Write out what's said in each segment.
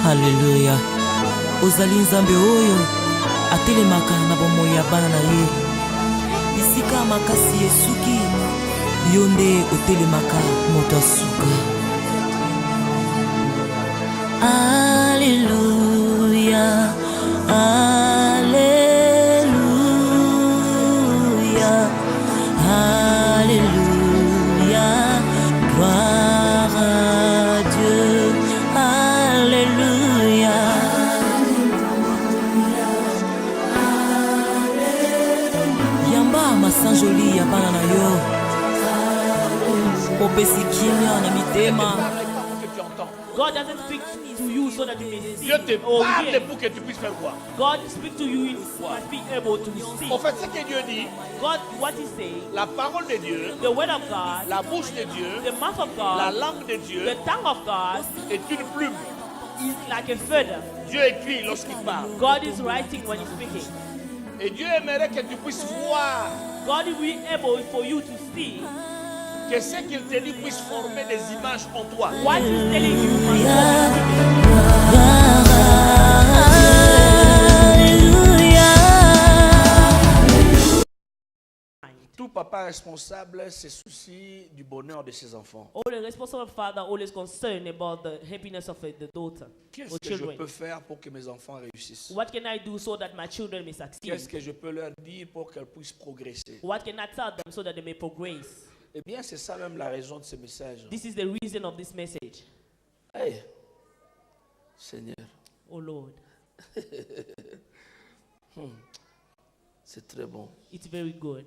Alléluia. Ozali nzambe oyo atelemaka na bomoi ya bana na ye. Bisika makasi esuki yo nde otelemaka moto asuka. Alléluia. Alléluia. Alléluia. Gloire à Dieu. Alléluia. Yamba masanjoli ya bana na yo. Opesi kimia na mitema. God doesn't speak to you so that you may see. Dieu te parle pour que tu puisses faire quoi? God speaks to you in be able to see. En fait, ce que Dieu dit, God, what He says, la parole de Dieu, the word of God, la bouche de Dieu, the mouth of la God, langue de Dieu the tongue of God est une plume. is like a feather. Dieu écrit lorsqu'il parle. God is writing when He's speaking. Et Dieu aimerait que tu puisses voir God will be able for you to see que ce qu'il te dit puisse former des images en toi. what He's telling you. Tout papa responsable se soucie du bonheur de ses enfants. All the responsible father always concerned about the happiness of the daughter Qu'est-ce or que je children. peux faire pour que mes enfants réussissent? What can I do so that my children may succeed? Qu'est-ce que je peux leur dire pour qu'elles puissent progresser? What can I tell them so that they may progress? Eh bien, c'est ça même la raison de ce message. This is the reason of this message. Hey, Seigneur, Oh Lord, c'est très bon. it's very good.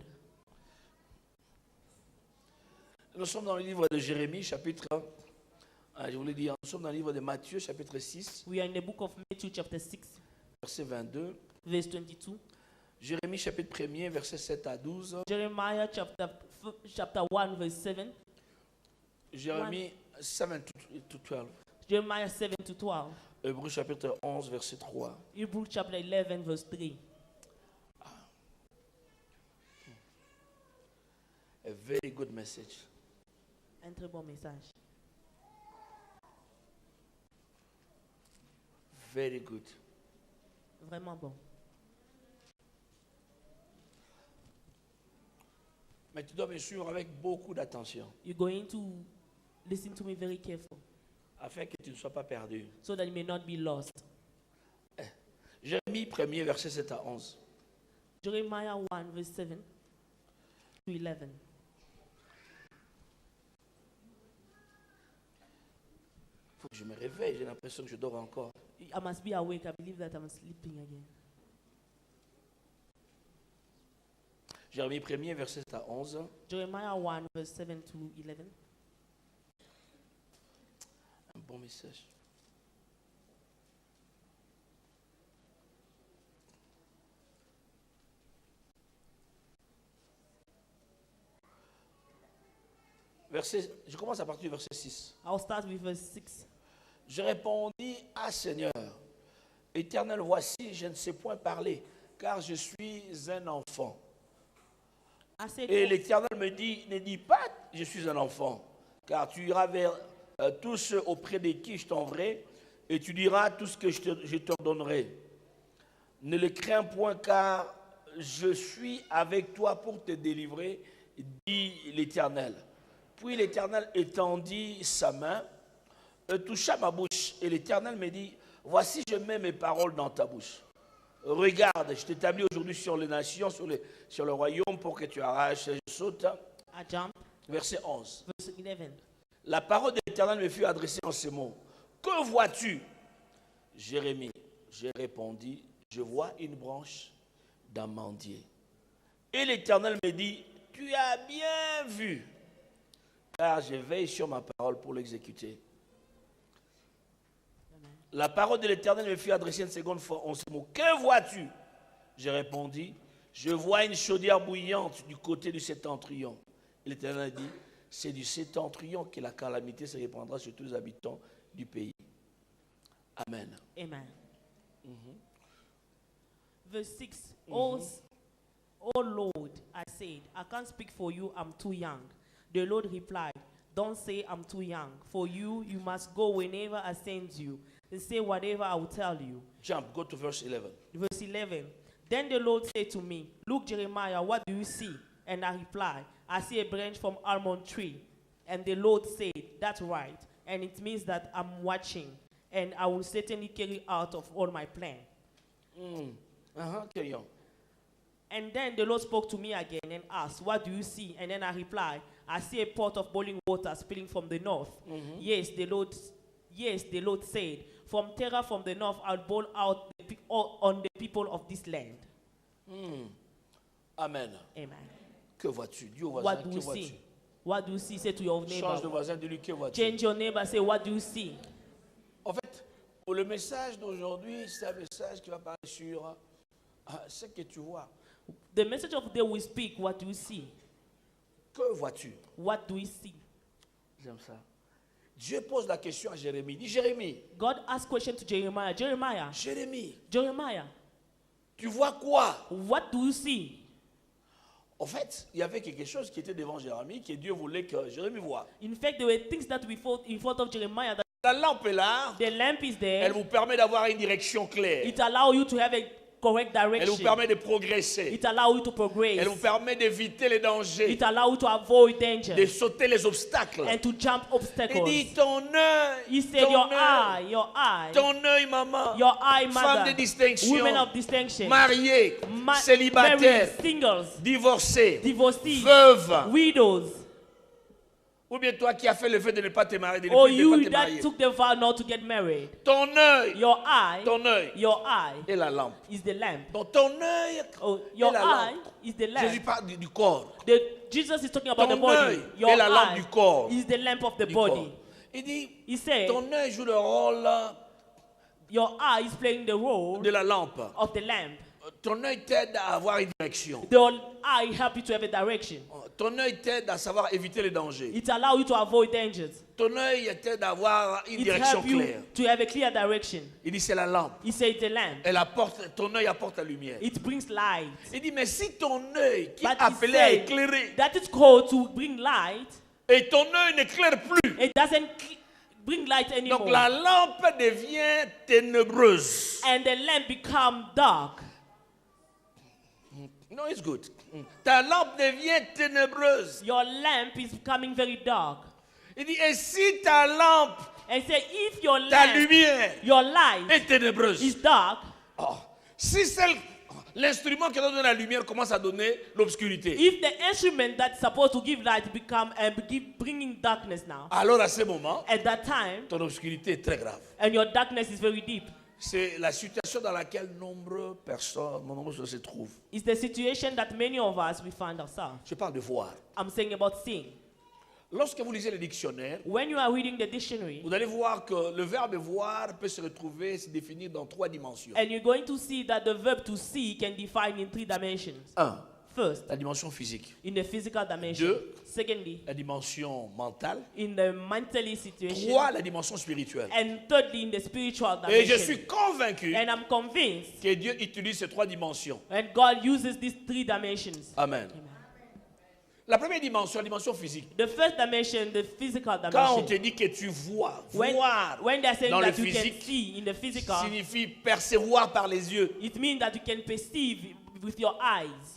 Nous sommes dans le livre de Jérémie, chapitre 1. Je voulais dire, nous sommes dans le livre de Matthieu, chapitre 6, We are in the book of Matthew chapter 6, verset 22. verse 22. Jérémie, chapitre 1er, verset 7 à 12. Jeremiah chapter 1, verse 7. Jérémie 7 to 12. Jeremiah 7 to 12. Hébreux, chapitre 11, verset 3. Hebrew chapter 11, verse 3. A very good message. Un très bon message. Very good. Vraiment bon. Mais tu dois me suivre avec beaucoup d'attention, You're going to listen to me very careful afin que tu ne sois pas perdu. so that you may not be lost. Jérémie 1er, verset 7 à 11. Jeremiah 1, verse 7 to 11. Il faut que je me réveille, j'ai l'impression que je dors encore. I must be awake. I believe that I'm sleeping again. Jérémie 1er, verset 7 à 11. Jeremiah 1, verse 7 to 11. Un bon message. Je commence à partir du verset 6. I'll start with verse 6. Je répondis, ah Seigneur, Éternel, voici, je ne sais point parler, car je suis un enfant. I said, Et l'Éternel me dit, ne dis pas, je suis un enfant, car tu iras vers tous ceux auprès de qui je t'enverrai, et tu diras tout ce que je t'ordonnerai. Ne le crains point, car je suis avec toi pour te délivrer, dit l'Éternel. Puis l'Éternel étendit sa main, toucha ma bouche, et l'Éternel me dit, voici, je mets mes paroles dans ta bouche. Regarde, je t'établis aujourd'hui sur les nations, sur le royaume, pour que tu arraches, je saute. I jump. Verset 11. Verse 11. La parole de l'Éternel me fut adressée en ces mots. Que vois-tu, Jérémie? J'ai répondu, je vois une branche d'amandier. Et l'Éternel me dit, tu as bien vu, car je veille sur ma parole pour l'exécuter. La parole de l'Éternel me fut adressée une seconde fois en ces mots. Que vois-tu? J'ai répondu, je vois une chaudière bouillante du côté du septentrion. Et l'Éternel a dit, c'est du septentrion que la calamité se répandra sur tous les habitants du pays. Amen. Amen. Verse 6. Oh Lord, I said, I can't speak for you, I'm too young. The Lord replied, Don't say I'm too young. For you, you must go whenever I send you, and say whatever I will tell you. Jump, go to verse 11. Verse 11. Then the Lord said to me, Look, Jeremiah, what do you see? And I replied, I see a branch from almond tree. And the Lord said, That's right. And it means that I'm watching, and I will certainly carry out of all my plan. Carry on. And then the Lord spoke to me again and asked, What do you see? And then I replied, I see a pot of boiling water spilling from the north. Yes, the Lord said, From terror from the north, I'll boil out on the people of this land. Amen. Amen. Que vois-tu? Dis au voisin, What do que you vois-tu? see? What do you see? Say to your Change de neighbor. voisin, dis-lui, que vois-tu? Change your neighbor, say, What do you see? En fait, pour le message d'aujourd'hui, c'est un message qui va parler sur ce que tu vois. The message of the day we speak, what do you see? Que vois-tu? What do you see? J'aime ça. Dieu pose la question à Jérémie. Dis Jérémie. God asked question to Jeremiah. Jeremiah, tu vois quoi? what do you see? En fait, il y avait quelque chose qui était devant Jérémie que Dieu voulait que Jérémie voie. In fact, there were things that we thought in front of Jeremiah that La lampe est là. the lamp is there. Elle vous permet d'avoir une direction claire. It allows you to have a correct Elle vous direction. permet de progresser. It allows you to progress. Elle vous permet d'éviter les dangers, It allows you to avoid danger de sauter les obstacles. and to jump Il obstacles. dit ton œil, He said, your eye, ton œil, maman, your eye, femme mother, de distinction, women of distinction, mariée, married, célibataire, singles, divorcée, divorcees, veuve, widows, ou bien toi qui as fait le fait de ne pas te marier, de ne or pas you te that marier. took the vow not to get married. Ton œil Your eye est la lampe. is the lamp. Donc ton œil Oh, est your la eye lampe. is the lamp. Jésus parle du corps. Jesus is talking about Ton the body. œil Your est la lampe eye du corps. is the lamp of the Du body. corps. Il dit, He said, ton œil joue le rôle your eye is playing the role de la lampe. of the lamp. Ton œil t'aide à avoir une direction. The eye help you to have a direction. Ton œil t'aide à savoir éviter les dangers. It allows you to avoid dangers. Ton œil t'aide à avoir une It direction helps you claire. to have a clear direction. Il dit c'est la lampe. He said it's a lamp. Elle apporte, ton œil apporte la lumière. It brings light. Il dit mais si ton œil qui est But he appelé à said éclairer that is called to bring light. et ton œil n'éclaire plus, It doesn't bring light anymore. donc la lampe devient ténébreuse. And the lamp become dark. No, it's good. Ta lampe devient ténébreuse. Your lamp is becoming very dark. Il dit et si ta lampe, And say if your ta lamp, lumière your light est ténébreuse, is dark, si l'instrument qui donne la lumière commence à donner l'obscurité, if the instrument that's supposed to give light become bringing darkness now, alors à ce moment, at that time, ton obscurité est très grave. and your darkness is very deep, C'est la situation dans laquelle nombreuses personnes se trouvent. it's the situation that many of us we find ourselves. Je parle de voir. I'm saying about seeing. Lorsque vous lisez le dictionnaire, When you are reading the dictionary, vous allez voir que le verbe voir peut se retrouver, se définir dans 3 dimensions. and you're going to see that the verb to see can define in 3 dimensions. 1. First, La dimension physique. in the physical dimension. Deux. Secondly, La dimension mentale. in the mentally situation. 3. La dimension spirituelle. And thirdly, in the spiritual Et je dimension. suis convaincu And I'm convinced que Dieu utilise ces 3 dimensions. and God uses these 3 dimensions. Amen. La première dimension, la dimension physique. The first dimension, the physical Quand on te dimension. dit que tu vois, When voir they're saying dans le that you can physique see in the physical, signifie percevoir par les yeux. it means that you can perceive with your eyes,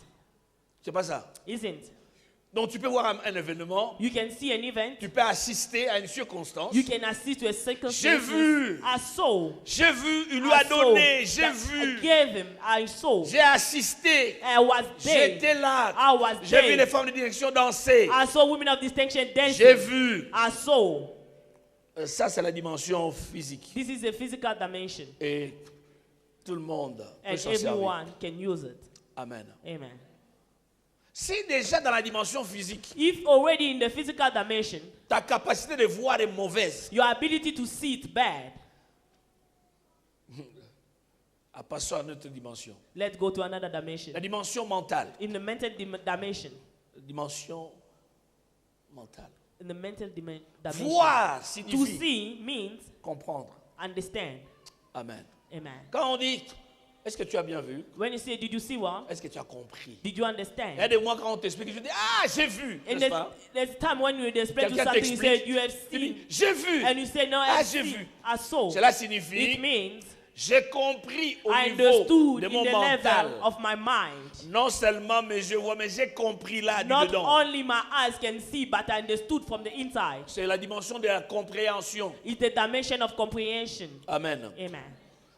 C'est pas ça. isn't? Donc tu peux voir un événement, You can see an event. tu peux assister à une circonstance. You can assist to a J'ai vu. I saw. J'ai vu, il lui a I saw donné, j'ai that vu, I gave him. I saw. j'ai assisté, I was there. j'étais là, I was j'ai vu there. les femmes de direction danser, I saw women of distinction j'ai dancing. vu. I saw. Ça c'est la dimension physique. This is a physical dimension. Et tout le monde peut And s'en servir. everyone can use it. Amen. Amen. Si déjà dans la dimension physique, If already in the physical dimension, ta capacité de voir est mauvaise, your ability to see it bad, passons à notre dimension. let's go to another dimension. La dimension mentale. In the mental dimension, Dimension mentale. in the mental dimension, Voir to signifie see means comprendre. understand. Amen. Amen. Quand on dit Est-ce que tu as bien vu? When you say, did you see one? Est-ce que tu as compris? Did you understand? Il y a des mois quand on t'explique, je dis, ah, j'ai vu. And N'est-ce pas? there's time when you explain to Quelqu'un something, you say, t'explique, you have tu dis, seen. j'ai vu. And you say, no, Ah, I j'ai see. vu. I saw. Cela It signifie, means j'ai compris au I niveau understood de in mon the mental. level of my mind. Non seulement mes yeux voient, mais j'ai compris là, Not dedans. only my eyes can see, but I understood from the inside. C'est la dimension de la compréhension. It's the dimension of comprehension. Amen. Amen.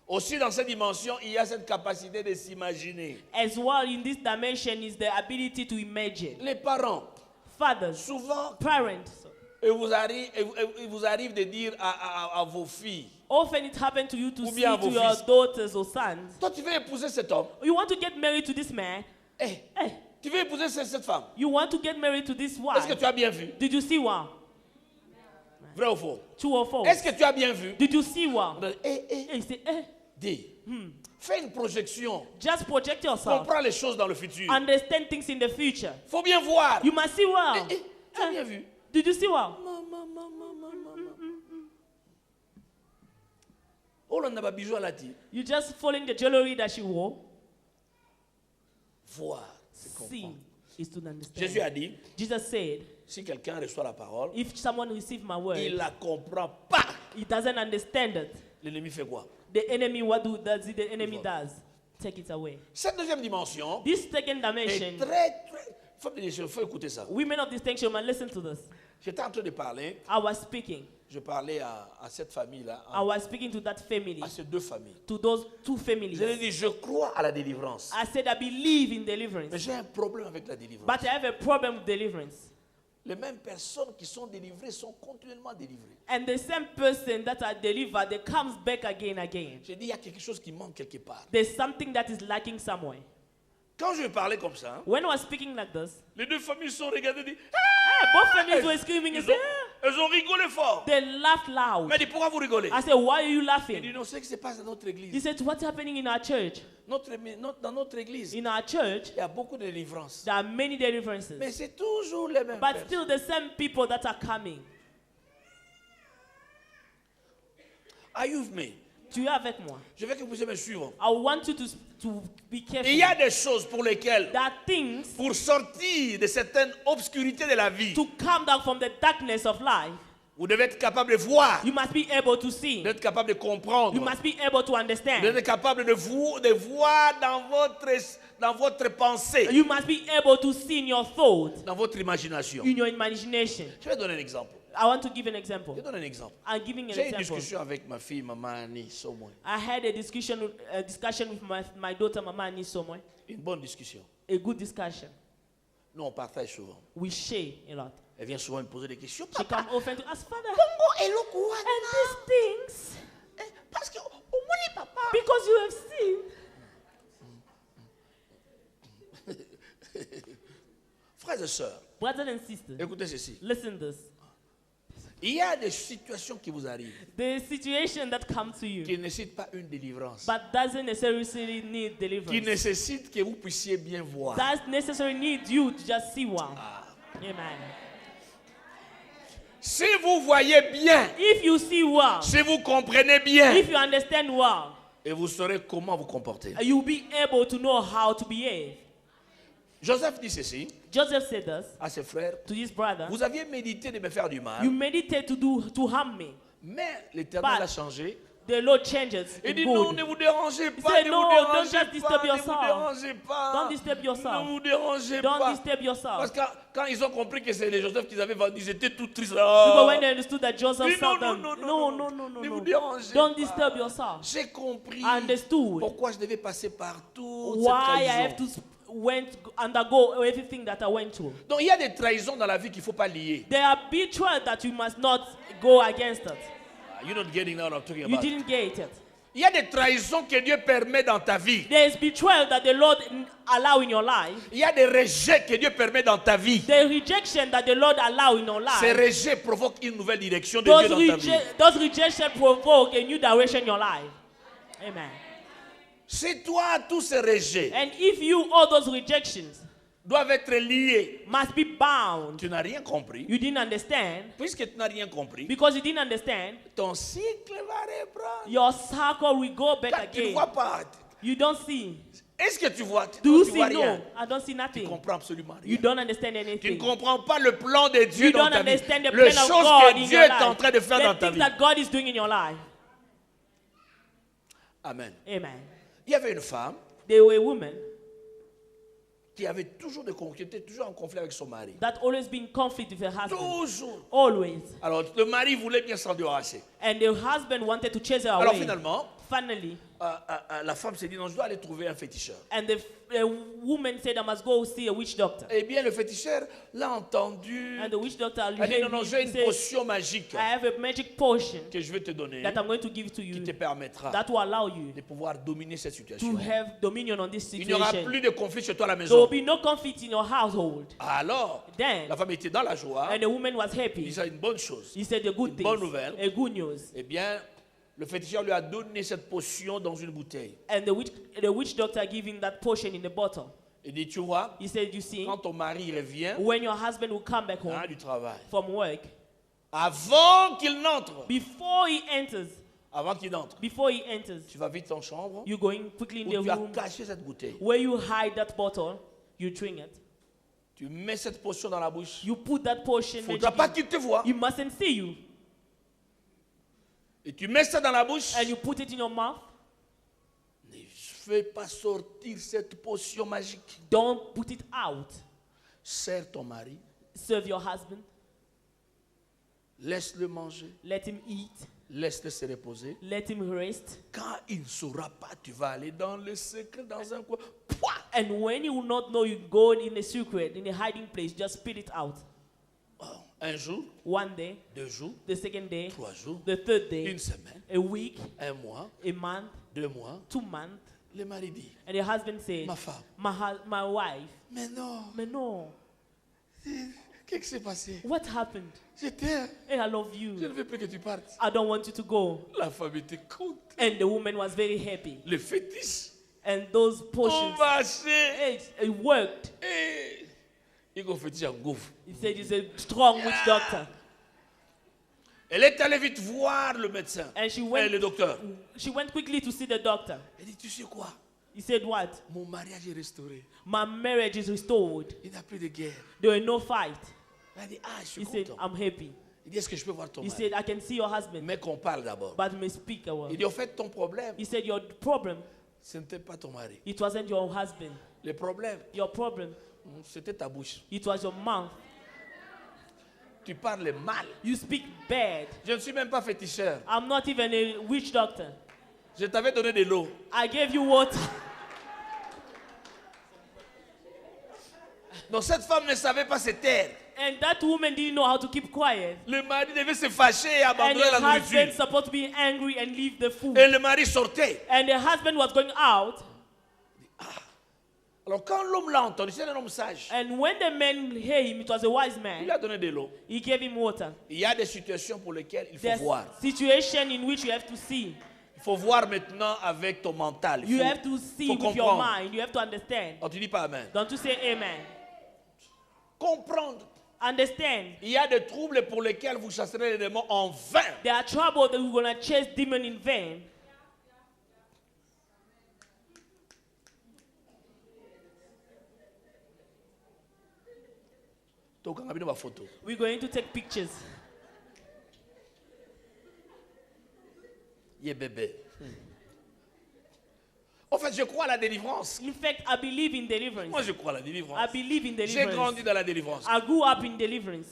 Aussi dans cette dimension, il y a cette capacité de s'imaginer. As well, in this dimension is the ability to imagine. Les parents, Fathers, souvent, parents, il vous arrive de dire à vos filles, often it happens to you to Ou see bien à to vos your fils. daughters or sons. toi tu veux épouser cet homme, You want to get married to this man. eh, Hey, tu veux épouser cette femme. you want to get married to this Est-ce que wife. tu as bien vu? Did you see one? Vrai ou faux? True or false? Est-ce que tu as bien vu? Did you see one? Eh, Hey, say, eh. dis. Fais une projection. Just project yourself. Comprends les choses dans le futur. Understand things in the future. Faut bien voir. You must see one. Tu as bien vu? Did you see one? Oh là, on n'a pas bijou à la tire. You just following the jewelry that she wore. Voir, c'est See comprendre. is to understand. Jésus a dit, Jesus said, si quelqu'un reçoit la parole, if someone receives my word, il la comprend pas. he doesn't understand it. L'ennemi fait quoi? The enemy, does the enemy does? Take it away. Cette deuxième dimension This second est dimension, très... Faut écouter ça. women of distinction, man, listen to this. J'étais en train de parler, I was speaking. je parlais à cette famille-là, I was speaking to that family, à ces deux familles. to those two families. Je leur ai dit, je crois à la délivrance. I said I believe in Mais deliverance, j'ai un problème avec la délivrance. but I have a problem with deliverance. Les mêmes personnes qui sont délivrées sont continuellement délivrées. And the same person that are delivered, they comes back again. J'ai dit, il y a quelque chose qui manque quelque part. There's something that is lacking somewhere. Quand je parlais comme ça, When I was speaking like this, les deux familles se sont regardées et dit, both families were screaming and ils saying, elles ont rigolé fort. they laughed loud. Mais dit, pourquoi vous rigolez? I said, why are you Il dit, laughing? non, c'est que c'est pas dans notre He église. said, what's happening in our church? Dans notre église, In our church, il y a beaucoup de délivrances. there are many deliverances. Mais c'est toujours les mêmes But personnes. still the same people that are coming. Are you with me? Tu es avec moi? Je veux que vous puissiez me suivre. I want you to be careful. Il y a des choses pour lesquelles, There are things pour sortir de certaines obscurités de la vie, to come down from the darkness of life. vous devez être capable de voir, You must be able to see. d'être capable de comprendre, You must be able to understand. d'être capable de voir dans votre pensée, You must be able to see in your thought, dans votre imagination. in your imagination. Je vais donner un exemple. I want to give an example. Je vais donner un exemple. I'm giving an J'ai une example. discussion avec ma fille, maman Annie, Sommoy. I had a discussion with my daughter, Mama Annie Somwe. Une bonne discussion. A good discussion. Nous, on partage souvent. We share a lot. Elle vient souvent me poser des questions. She Papa, come often to ask, Father, Congo est le quoi? and these things, Parce que au moins papa. because you have seen. Frères et sœurs, Brothers and sisters, écoutez ceci. listen this. Il y a des situations qui vous arrivent The situation that comes to you, qui ne nécessitent pas une délivrance, but doesn't necessarily need qui deliverance. nécessitent que vous puissiez bien voir. That necessarily needs you to just see one. Amen. Si vous voyez bien, If you see one, si vous comprenez bien, if you understand one, et vous saurez comment vous comporter. you'll be able to know how to behave. Joseph dit ceci Joseph said this à ses frères. to his brother. Vous aviez médité de me faire du mal, You meditate to harm me. mais l'Éternel But a changé. The Lord changes Il in dit non, good. ne vous dérangez pas, said, ne "No, vous don't dérangez just pas, disturb ne vous yourself. dérangez pas. Don't disturb yourself. Ne vous dérangez Don't pas. disturb yourself." Parce que quand ils ont compris que c'est les Joseph qu'ils avaient vendu, ils étaient tout tristes. Because when they understood that Joseph Il dit, saw non, them, non, no, non, ne vous no. dérangez Don't pas. disturb yourself. J'ai compris I understood pourquoi je devais passer par toute why I have cette trahison. undergo everything that I went through. Donc il y a des trahisons dans la vie qu'il ne faut pas lier. There are betrayals that you must not go against it. You're not getting what I'm talking You about. didn't get it. Il y a des trahisons que Dieu permet dans ta vie. There is betrayal that the Lord allow in your life. Il y a des rejets que Dieu permet dans ta vie. The rejection that the Lord allow in your Ces life. rejets provoquent une nouvelle direction de Dieu dans ta vie. Those rejections provoke a new direction in your life. Amen. Si toi, tous ces rejets And if you, all those rejections doivent être liés, must be bound, tu n'as rien compris. you didn't understand. Puisque tu n'as rien compris, Because you didn't understand, ton cycle va reprendre. your circle will go back Quand tu ne again. vois pas, You don't see. Est-ce que tu vois? Do you Tu see? vois rien. No, I don't see Tu ne nothing. comprends absolument You rien. don't understand Tu ne anything. comprends pas le plan de Dieu You dans don't ta vie. understand the Les plan of choses God que in Dieu your est en life. train de faire dans The ta things vie. that God is doing in your life. Amen. Amen. Il y avait une femme They were a woman qui avait toujours des conflits, qui était toujours en conflit avec son mari. that always been in conflict with her husband. Toujours. Always. Alors, le mari voulait bien s'en débarrasser. And the husband wanted to chase her Alors, away. finalement, Finally, la femme s'est dit, non, je dois aller trouver un féticheur. and the woman said, I must go see a witch doctor. Eh bien, le féticheur l'a entendu. And the witch doctor Elle dit, non, non, j'ai he une said, potion magique I have a magic potion que je vais te donner that I'm going to give to qui you te permettra that will allow you de pouvoir dominer cette to situation. have dominion on this Il n'y aura situation. plus de conflit chez toi à la There will maison. be no conflict in your household. Alors, Then, la femme était dans la joie. and the woman was Il happy. disait une bonne chose. He said a good Une thing, bonne nouvelle. a good news. Eh bien, le féticheur lui a donné cette potion dans une bouteille. And the witch doctor gave him that potion in the bottle. Il dit, tu vois, He said, you see, quand ton mari revient when your husband will come back home du travail, from work, avant qu'il n'entre, before he enters, tu vas vite en chambre you go in quickly in où the tu as room caché cette bouteille. where you hide that bottle, you drink it. Tu mets cette potion dans la bouche. You put that potion, Il ne faudra pas qu'il te voie. he mustn't see you. Et tu mets ça dans la bouche. And you put it in your mouth. Ne fais pas sortir cette potion magique. Don't put it out. Serre ton mari. Serve your husband. Laisse-le manger. Let him eat. Laisse-le se reposer. Let him rest. Quand il ne saura pas, tu vas aller dans le secret, dans un coin. Pouah! And when he will not know, you go in a secret, in a hiding place, just spit it out. Un jour, One day, 2 jours, the second day, 3 jours, the third day, une semaine, a week, un mois, a month, 2 mois. 2 months. Le mari dit, And the husband said, ma femme, my wife, mais non, but no, qu'est-ce qui s'est passé? what happened? Je t'aime, Hey, I love je ne you. veux plus que tu partes. I don't want you to go. La femme était contente. And the woman was very happy. Le fétiche And those ont potions, marché. it worked. Et il a fétiche en gouffre. He said he's a strong witch doctor. Elle est allée vite voir le médecin And she le docteur. went quickly to see the doctor. Elle dit, tu sais quoi? He said, what? Mon mariage est restauré. My marriage is restored. Il n'y a plus de guerre. There were no fight. Elle dit, je suis He said, content. I'm happy. Il dit, est-ce que je peux voir ton He mari? said, I can see your husband, Mais qu'on parle d'abord. but we speak a word. Il dit, au fait, ton problème, He said, your problem, ce n'était pas ton mari. it wasn't your husband. Le problème, Your problem, c'était ta bouche. it was your mouth. Tu parles mal. You speak bad. Je ne suis même pas féticheur. I'm not even a witch doctor. Je t'avais donné de l'eau. I gave you water. Donc cette femme ne savait pas se taire. And that woman didn't know how to keep quiet. Le mari devait se fâcher et And abandonner la the husband nourriture. supposed to be angry and leave the food. Et le mari sortait. And the husband was going out. Alors quand l'homme l'a entendu, c'est un homme sage. And when the man heard him, it was a wise Il man. lui a donné de l'eau. He gave him water. Il y a des situations pour lesquelles il faut There's voir. situation in which you have to see. Il faut voir maintenant avec ton mental. Il You faut- have to see faut with your comprendre. mind. You have to understand. Oh, tu dis pas amen. Don't you say amen. Comprendre. Understand. Il y a des troubles pour lesquels vous chasserez les démons en vain. There are trouble that we're going to chase demon in vain. Tokanga bino ba photo. We're going to take pictures. Ye bébé. En fait, je crois à la délivrance. In fact, I believe in deliverance. Moi, je crois à la délivrance. I believe in J'ai grandi deliverance. dans la délivrance. I grew up in deliverance.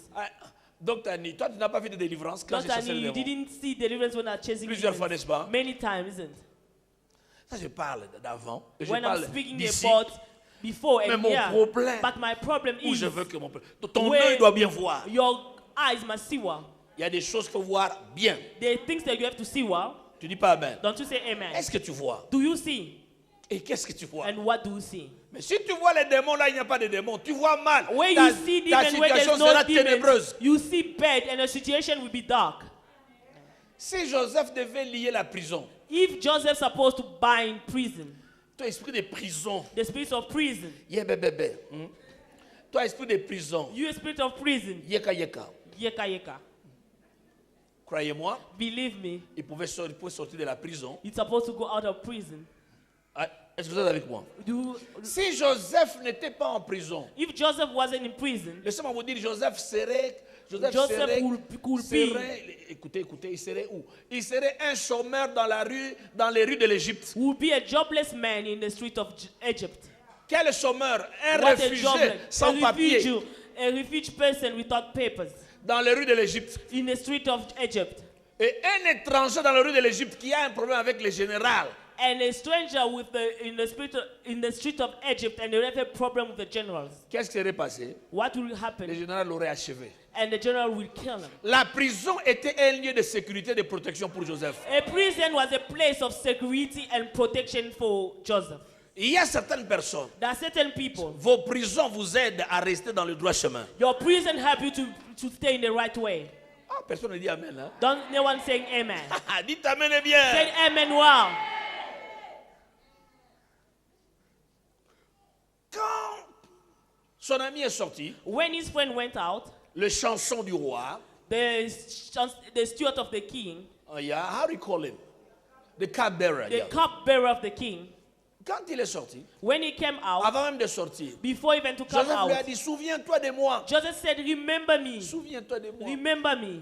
Donc, Tani, toi, tu n'as pas fait de délivrance quand j'ai Dr. chassé Annie, les you démons. didn't see deliverance when I was chasing Plusieurs fois, demons. n'est-ce pas? Many times, isn't it? Ça, je parle d'avant. Et je When I'm parle speaking d'ici, about before Mais and mon here. problème, But my problem où is je veux que mon... Ton where œil doit bien voir. your eyes must see well. Il y a des choses qu'il faut voir bien. There are things that you have to see well. Tu dis pas amen. Don't you say amen? Est-ce que tu vois? Do you see? Et qu'est-ce que tu vois? And what do you see? Mais si tu vois les démons, là, il n'y a pas de démons. Tu vois mal. When Ta, you see ta demons, where situation there's no sera demons, ténébreuse. you see bad and the situation will be dark. Si Joseph devait lier la prison, If Joseph supposed to bind prison, toi, esprit de prison, the spirit of prison, yé bébé. Toi, esprit de prison, you spirit of prison, yeka yeka. yeka yeka. Croyez-moi, Believe me, il pouvait sortir de la prison. you're supposed to go out of prison Est-ce que vous êtes avec moi? Do, Si Joseph n'était pas en prison, if Joseph wasn't in prison, laissez-moi vous dire, Joseph serait, écoutez, il serait où? Il serait un chômeur dans les rues de l'Égypte. would be a jobless man in the street of Egypt. Quel chômeur? Un What a réfugié jobless, sans papier a refugee person without papers dans les rues de l'Égypte. in the street of Egypt. Et un étranger dans les rues de l'Égypte qui a un problème avec le général. And a stranger in the street of Egypt, and they have a problem with the generals. Qu'est-ce qui serait passé? What will Le happen? général l'aurait achevé. And the general will kill him. La prison était un lieu de sécurité et de protection pour Joseph. A prison was a place of security and protection for Joseph. Il y a certaines personnes, There are certain people. vos prisons vous aident à rester dans le droit chemin. Your prison help you to stay in the right way. Ah, personne ne dit Amen. Hein? Don't no one saying amen. Dites Amen et bien. Say amen. Wow. Quand son ami est sorti, When his friend went out, le chanson du roi, the steward of the king, how do you call him? The cupbearer. the cupbearer of the king, Quand il est sorti, when he came out, avant même de sortir, before even to come Joseph lui a out, dit, souviens-toi de moi. Joseph said, remember me. Souviens-toi de moi. Remember me.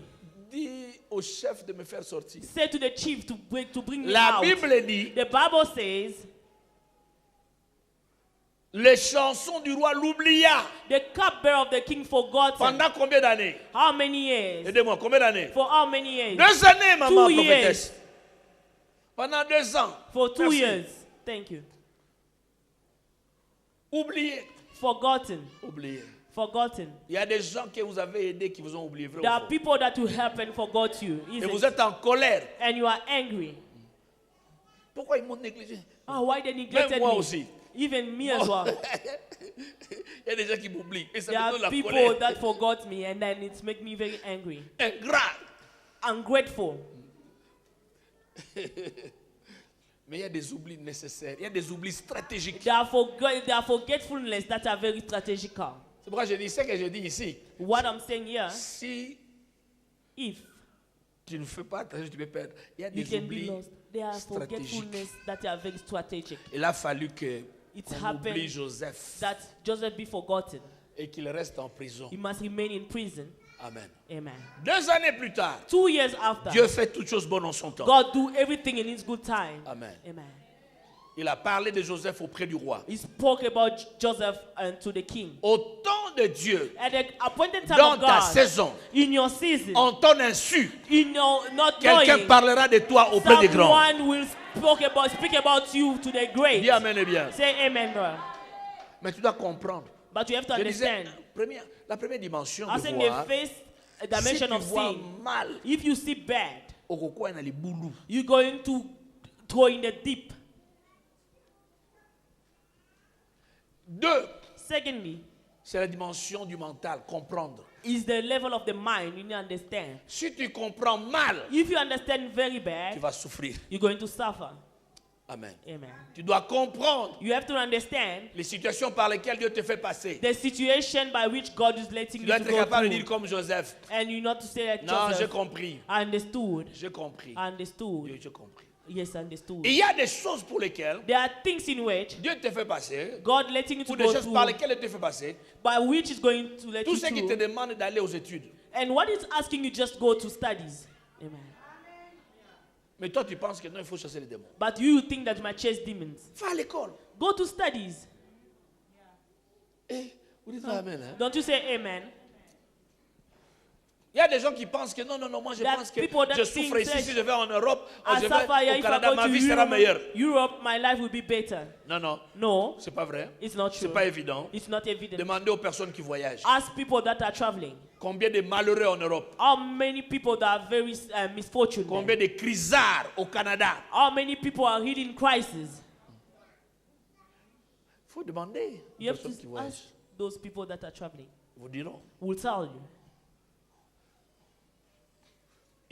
Dis au chef de me faire sortir. Say to the chief to bring me La out. Bible dit, The Bible says, les chansons du roi l'oublia. the cupbearer of the king forgot him. Pendant combien d'années? How many years? Aidez-moi, combien d'années? For how many years? 2 années, maman 2 prophétesse. Pendant 2 ans. For 2 Merci. years. Thank you. Oublié. Forgotten. Oublié. Forgotten. Il y a des gens que vous avez aidés qui vous ont oublié. Vrai ou There are faux? people that you help and forgot you. Et Isn't vous it? êtes en colère. And you are angry. Pourquoi ils m'ont négligé? Oh, why they neglected Même moi me? aussi. Even me as well. Il y a des gens qui m'oublient. Et ça There me donne are la people colère. that forgot me, and then it makes me very angry. Ingrat. Ungrateful. Mais il y a des oublis nécessaires. Il y a des oublis stratégiques. There are forgetfulness that are very strategical. C'est pourquoi je dis ce que je dis ici. What I'm saying here, Si if tu ne fais pas attention, tu peux perdre. Il y a you des can be oublis lost, there are stratégiques. forgetfulness that are very strategic. Il a fallu que It's on oublie happened Joseph that Joseph be forgotten. et qu'il reste en prison. He must remain in prison. Amen. Amen. 2 années plus tard, 2 years after, Dieu fait toutes choses bonnes en son temps. God do everything in His good time. Amen. Amen. Il a parlé de Joseph auprès du roi. He spoke about Joseph to the king. Au temps de Dieu, At the appointed time dans of ta God, saison, in your season, en ton insu, in your not quelqu'un knowing, parlera de toi auprès des grands. someone will speak about you to the great. Dis Amen et bien. Say amen, bro. Mais tu dois comprendre. But you have to Je disais, understand. la première dimension I de think voir, the first si dimension tu of vois sin, mal, if you see bad, okokwa na libulu. you're going to throw in the deep. 2, Secondly, c'est la dimension du mental, comprendre. is the level of the mind. You need to understand. Si tu comprends mal, If you understand very tu bad, vas souffrir. you're going to suffer. Amen. Amen. Tu dois comprendre You have to understand les situations par lesquelles Dieu te fait passer. the situation by which God is letting Tu you dois to être go capable de through. dire comme Joseph. And you not to say like Non, j'ai Joseph, compris. I understood. J'ai compris. I understood. J'ai compris. Yes, I understood. Il y a des choses pour lesquelles There are things in which Dieu te fait passer, God letting you to ou des go choses through, par lesquelles il te fait passer. by which is going to let Tout you ce qui te through. demande d'aller aux études. And what is asking you just go to studies. Amen. Mais toi, tu penses que non, il faut chasser les démons. But you think that you might chase demons. Va à l'école. Go to studies. Eh, vous dites Amen. Hein? Don't you say amen? Il y a des gens qui pensent que non, moi je There are pense que people that je souffre think ici, that si je vais en Europe, I je suffer here. vais au If I Canada, go ma to vie sera meilleure. Europe, my life will be better. Non, No, c'est pas vrai. it's not C'est true. pas évident. It's not evident. Demandez aux personnes qui voyagent. Ask people that are traveling. Combien de malheureux en Europe? How many people that are very misfortunate? Combien de crisards au Canada? How many people are in crisis? Il faut demander aux You have personnes qui to voyagent. ask those people that are traveling. Ils vous diront. Will tell you.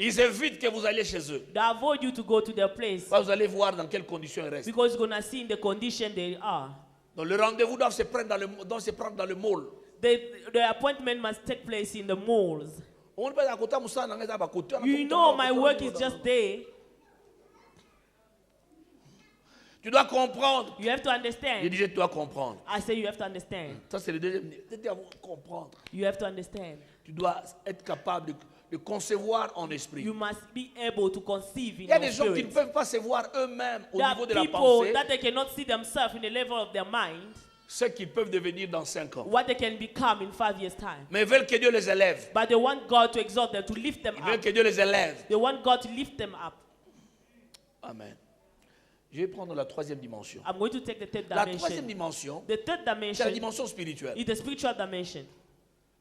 Ils évitent que vous alliez chez eux. They avoid you to go to their place Vous allez voir dans quelles conditions ils restent. because you're gonna see in the condition they are. Donc le rendez-vous doit se prendre dans le mall. The appointment must take place in the malls. On peut à côté de ça, on est à côté. You know my work is just there. Tu Tu dois comprendre. You have to Je understand. disais, tu dois comprendre. I say you have to understand. Ça, c'est le deuxième. Tu dois comprendre. You have to understand. Tu dois être capable de concevoir en esprit. You must be able to conceive in Il y a your des gens qui ne spirit. peuvent pas se voir eux-mêmes au There niveau are de la people pensée, that they cannot see themselves in the level of their mind, ce qu'ils peuvent devenir dans 5 ans. what they can become in 5 years' time. Mais ils veulent que Dieu les élève. But they want God to exalt them, to lift them Ils veulent up. que Dieu les élève. They want God to lift them up. Amen. Je vais prendre la troisième dimension. I'm going to take the third La troisième dimension. dimension, The third c'est la dimension dimension spirituelle. is the spiritual dimension.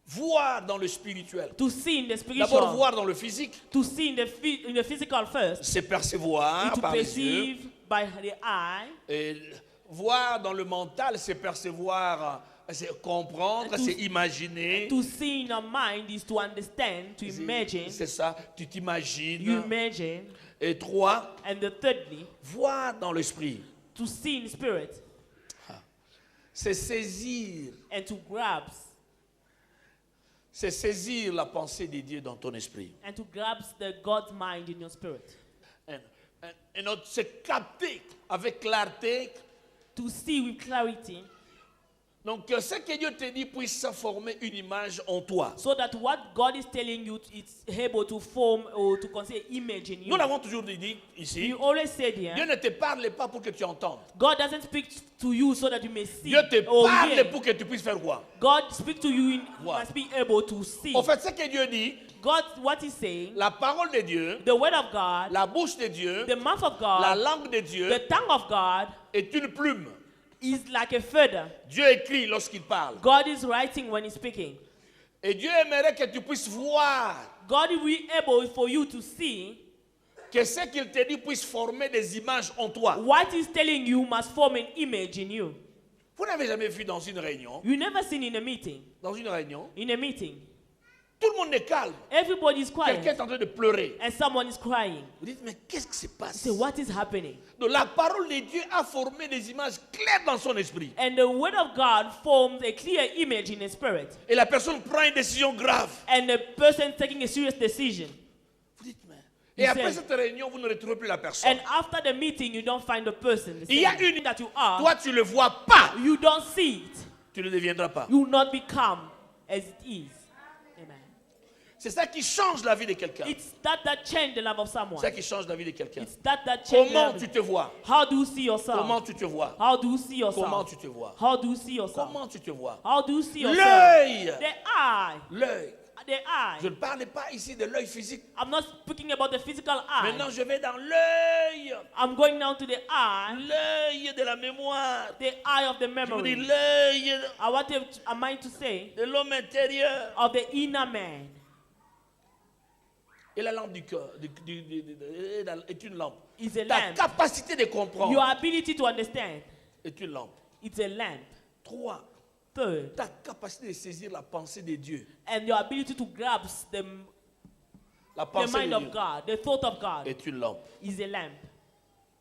Voir dans le spirituel. To see in the D'abord, spiritual, voir dans le physique, to see in the physical first, c'est percevoir to par les yeux. perceive by the eye, Et voir dans le mental, c'est percevoir, c'est comprendre, To- c'est imaginer. to see in your mind is to understand, to imagine, C'est ça, tu you t'imagines. imagine, Et 3, and the thirdly, voir dans l'esprit, to see in spirit, c'est saisir. and to grasp, C'est saisir la pensée de Dieu dans ton esprit. and to grasp the God's mind in your spirit, Et notre, c'est capter avec clarté. to see with clarity, Donc, que ce que Dieu te dit puisse former une image en toi. so that what God is telling you, it's able to form or to consider image in you. Nous l'avons toujours dit ici. You always said Dieu here, ne te parle pas pour que tu entendes. God doesn't speak to you so that you may see Dieu te or parle hear. pour que tu puisses faire quoi? God speaks to you, you Voir. must be able to see. En fait, ce que Dieu dit, God, what He's saying, la parole de Dieu, the word of God, la bouche de Dieu, the mouth of la God, langue de Dieu the tongue of God est une plume. is like a feather. Dieu écrit lorsqu'il parle. God is writing when He's speaking. Et Dieu aimerait que tu puisses voir, God will be able for you to see que ce qu'il te dit puisse former des images en toi. what He's telling you must form an image in you. Vous n'avez jamais vu dans une réunion, You never seen in a meeting. dans une réunion, In a meeting, tout le monde est calme. everybody is Quelqu'un quiet est en train de pleurer. and someone is crying. Vous dites, mais qu'est-ce qui se passe? Say, what is happening? Donc, la parole de Dieu a formé des images claires dans son esprit. And the word of God forms a clear image in the spirit. Et la personne prend une décision grave. And the person taking a serious decision. Vous dites, mais... Et You après said- cette réunion, vous ne retrouvez plus la personne. And after the meeting, you don't find the person. The Il y a same une... that you are, Toi, tu ne le vois pas. you don't see it. Tu ne deviendras pas. You will not become as it is. Amen. C'est ça qui change la vie de quelqu'un. It's that change the life of C'est someone. ça qui change la vie de quelqu'un. It's that change. Comment the tu life. te vois? How do you see yourself? Comment tu te vois? How do you see Comment yourself? tu te vois? How do you see yourself? Comment tu te vois? How do you see yourself? L'œil. The eye. L'œil. The eye. Je ne parle pas ici de l'œil physique. I'm not speaking about the physical eye. Maintenant, je vais dans l'œil. I'm going down to the eye. L'œil de la mémoire. The eye of the Je vous dis memory. l'œil I want to, am I to say de l'homme intérieur. of the inner man. Et la lampe du cœur est une lampe. Is a Ta lamp. capacité de comprendre Your ability to understand. est une lampe. It's a lamp. 3. Third, Ta capacité de saisir la pensée de Dieu. and your ability to grasp La the pensée mind de of Dieu God, the thought of God, est une lampe. is a lamp.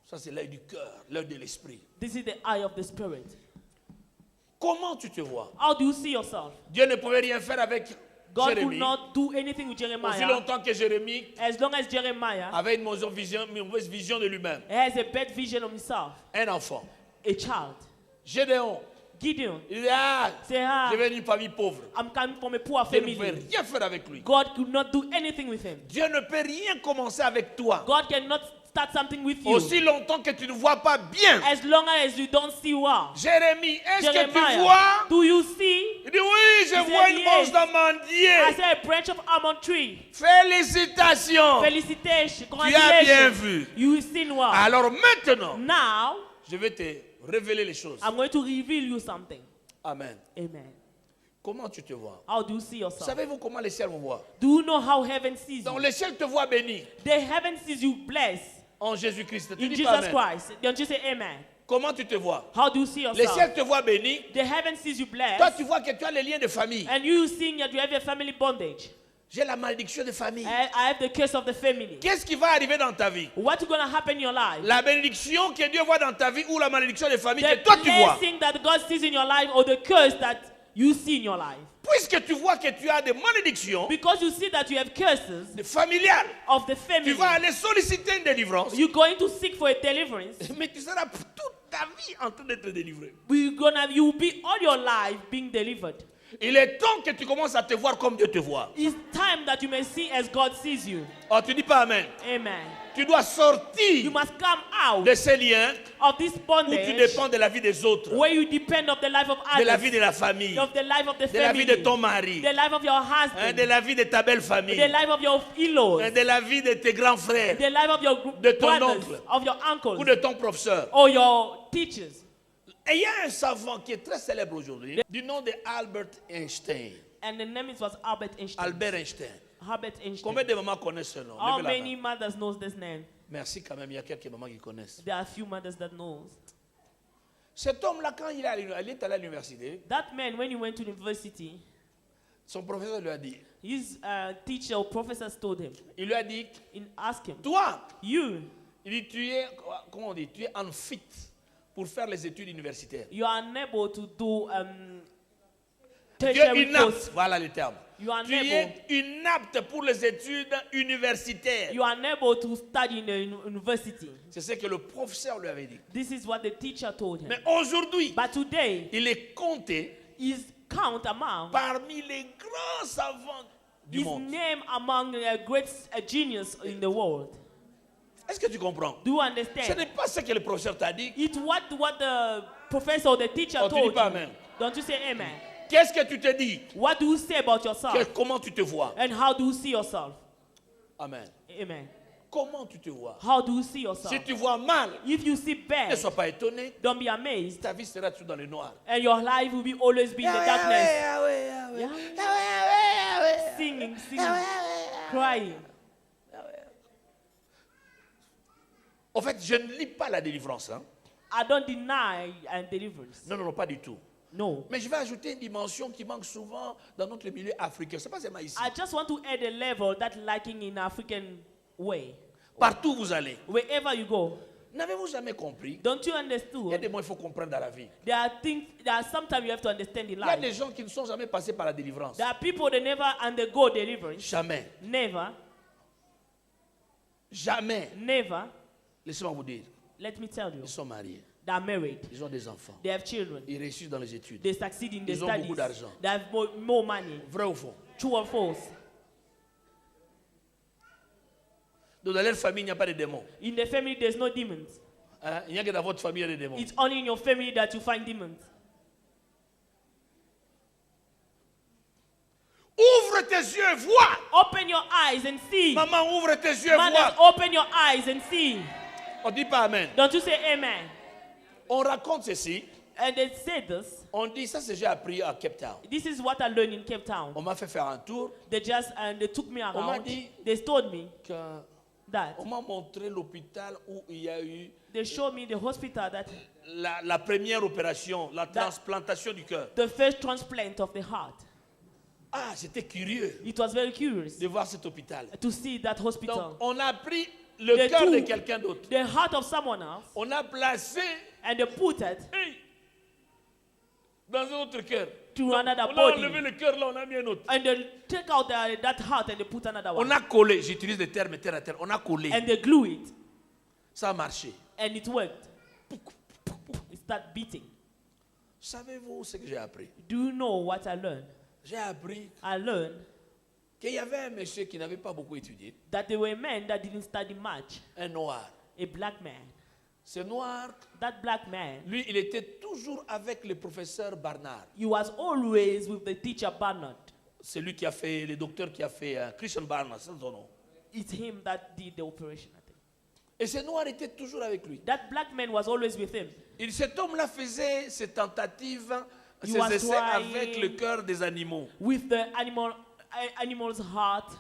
Ça, c'est l'œil du cœur, l'œil de l'esprit. This is the eye of the spirit. Comment tu te vois? How do you see yourself? Dieu ne pouvait rien faire avec God could Jérémie. not do anything with Aussi Jeremiah longtemps que Jérémie as long as Jeremiah avait une mauvaise vision de lui-même. has a bad vision of himself, Un enfant. a child. Gédéon. Gideon, Il dit, ah, say, ah, je viens d'une famille pauvre. I'm coming from a poor Dieu ne pouvait family. rien faire avec lui. God could not do anything with him. Dieu ne peut rien commencer avec toi. God cannot start something with you Aussi longtemps que tu ne vois pas bien. as long as you don't see well. Jérémie, est-ce que tu Jeremiah, vois? do you see? Il dit, oui, je said, vois une branche yes. d'amandier. I said a branch of almond tree. Félicitations. Felicitations. Tu as bien Congratulations. vu. You seen well. Alors maintenant, Now, je vais te révéler les choses. I'm going to reveal you something. Amen. Amen. Comment tu te vois? How do you see yourself? Savez-vous comment les ciels vous voient? Do you know how heaven sees Donc you? les ciels te voient béni The heaven sees you blessed en Jésus-Christ. Tu in dis pas Jesus amen. Christ. Don't you say amen? Comment tu te vois? How do you see Les ciels yourself? te voient béni. The heaven sees you Toi, blessed. tu vois que tu as les liens de famille. And you seeing that you have a family bondage. J'ai la malédiction de famille. I have the curse of the family. Qu'est-ce qui va arriver dans ta vie? What's going to happen in your life? La bénédiction que Dieu voit dans ta vie ou la malédiction de famille The que toi tu vois? blessing that God sees in your life or the curse that you see in your life. Puisque tu vois que tu as des malédictions Because you see that you have curses familiales, of the tu family. vas aller solliciter une délivrance. You're going to seek for a deliverance. Mais tu seras toute ta vie en train d'être délivrée. You will be all your life being delivered. Il est temps que tu commences à te voir comme Dieu te voit. It's time that you may see as God sees you. Oh, tu dis pas Amen. Amen. Tu dois sortir You must come out de ces liens of this où tu bondage dépends de la vie des autres, where you depend on the life of de la vie others, de la famille, of the life of the de la vie family, de ton mari, the life of your hein, husband, de la vie de ta belle famille, the life of your in-laws, hein, de la vie de tes grands frères, the life of your de ton brothers, oncle, of your ou uncles, de ton professeur. or your teachers. Et il y a un savant qui est très célèbre aujourd'hui, du nom de Albert Einstein. And the name was Albert Einstein. Albert Einstein. Albert Einstein. Combien de mamans connaissent ce nom? How Levez la many main. mothers knows this name? Merci quand même, il y a quelques mamans qui connaissent. There are few mothers that knows. Cet homme-là, quand il est allé à l'université, That man, when he went to university, son professeur lui a dit, his teacher or professors told him, il lui a dit, ask him, toi, you il dit, tu es, comment on dit, tu es unfit pour faire les études universitaires. are unable to do Tu es tertiary inapte, course. voilà le terme. You are Tu es inapte pour les études universitaires. You are unable to study in the university. C'est ce que le professeur lui avait dit. This is what the teacher told him. Mais aujourd'hui, But today, il est compté his count among parmi les grands savants du his monde. name among the great genius in the world. Est-ce que tu comprends? Do you Ce understand? n'est pas ce que le professeur t'a dit. It's what the professor or the teacher Oh, tu dis told pas you. amen. Don't you say amen? Qu'est-ce que tu te dis? What do you say about yourself? Comment tu te vois? And how do you see yourself? Amen. Amen. Comment tu te vois? How do you see yourself? Si tu vois mal, If you see ne bad, sois pas étonné. don't be amazed. Ta vie sera toujours dans le noir. And your life will be always be in the darkness. Yeah. Singing, crying. En fait, je ne lis pas la délivrance. Hein? I don't deny deliverance. Non, non, non, pas du tout. No. Mais je vais ajouter une dimension qui manque souvent dans notre milieu africain. C'est pas seulement ici. I just want to add a level that lacking in African way. Partout où vous allez. Wherever you go, N'avez-vous jamais compris? don't you Il y a understand? des mots qu'il faut comprendre dans la vie. There are sometimes you have to understand in Il y a life. des gens qui ne sont jamais passés par la délivrance. There are people that never undergo deliverance. Jamais. Never, Jamais. never. Laissez-moi vous dire. Let me tell you, Ils sont mariés. they are married. Ils ont des enfants. They have children. Ils réussissent dans les études. They succeed in their Ils ont studies. beaucoup d'argent. They have more money. Vrai ou faux? True or false? Donc dans leur famille, il n'y a pas de démons. In the family, there's no demons. Hein? Il n'y a que dans votre famille, il y a des démons. It's only in your family that you find demons. Ouvre tes yeux et vois. Open your eyes and see. Maman, ouvre tes yeux et Mothers, vois. open your eyes and see. On dit pas amen. Don't you say amen? On raconte ceci. And they said this. On dit ça, c'est j'ai appris à Cape Town. This is what I learned in Cape Town. On m'a fait faire un tour. They took me m'a around. dit- They told me Quand that on m'a montré l'hôpital où il y a eu they showed me the hospital that la première opération, la transplantation du cœur. the first transplant of the heart. Ah, j'étais curieux It was very curious de voir cet hôpital. to see that hospital. Donc, on a pris le They cœur de took quelqu'un d'autre. the heart of someone else On a placé and they put it hey, dans un autre cœur. to another On a enlevé body. le cœur là, on a mis un autre. And they take out that heart and they put another On one. a collé, j'utilise le terme terre à terre, on a collé. And they glue it. Ça a marché. And it worked. It started beating. Savez-vous ce que j'ai appris? Do you know what I learned? J'ai appris I learned qu'il y avait un monsieur qui n'avait pas beaucoup étudié, that there were men that didn't study much. un noir. A black man. Ce noir, That black man, lui, il était toujours avec le professeur Barnard. he was always with the teacher Barnard. C'est lui qui a fait, le docteur qui a fait Christian Barnard, c'est son nom. It's him that did the operation, I think. Et ce noir était toujours avec lui. That black man was always with him. Et cet homme-là faisait ses tentatives, He ses was essais trying- avec le cœur des animaux. With the animal's heart,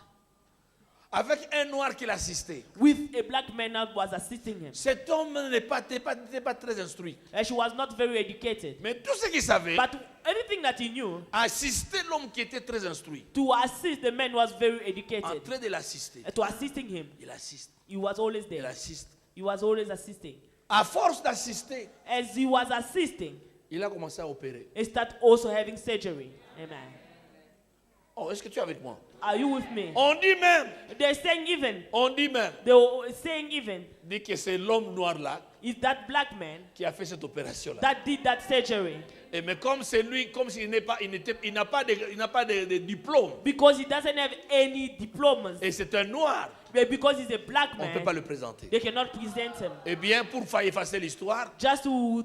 Avec un noir qui l'assistait. with a black man that was assisting him. Cet homme n'était pas très instruit. And she was not very educated. Mais tout ce qu'il savait, But anything that he knew, assister l'homme qui était très instruit. to assist the man was very En educated. train de l'assister. To assisting him, Il assiste. he was always Il there. assiste. He was always assisting. À force d'assister, As he was assisting, il a commencé à opérer. he started also having surgery. Amen. Oh, est-ce que tu es avec moi? Are you with me? On dit même, They're saying even. on dit même, They were saying even. dit que c'est l'homme noir là Is that black man qui a fait cette opération là. that did that surgery? Et mais comme c'est lui, comme s'il n'est pas, il n'a pas de diplôme. Because he doesn't have any diplomas. Et c'est un noir. But because he's a black On ne peut pas man, le présenter. they cannot present him. Eh bien, pour faire effacer l'histoire, Just to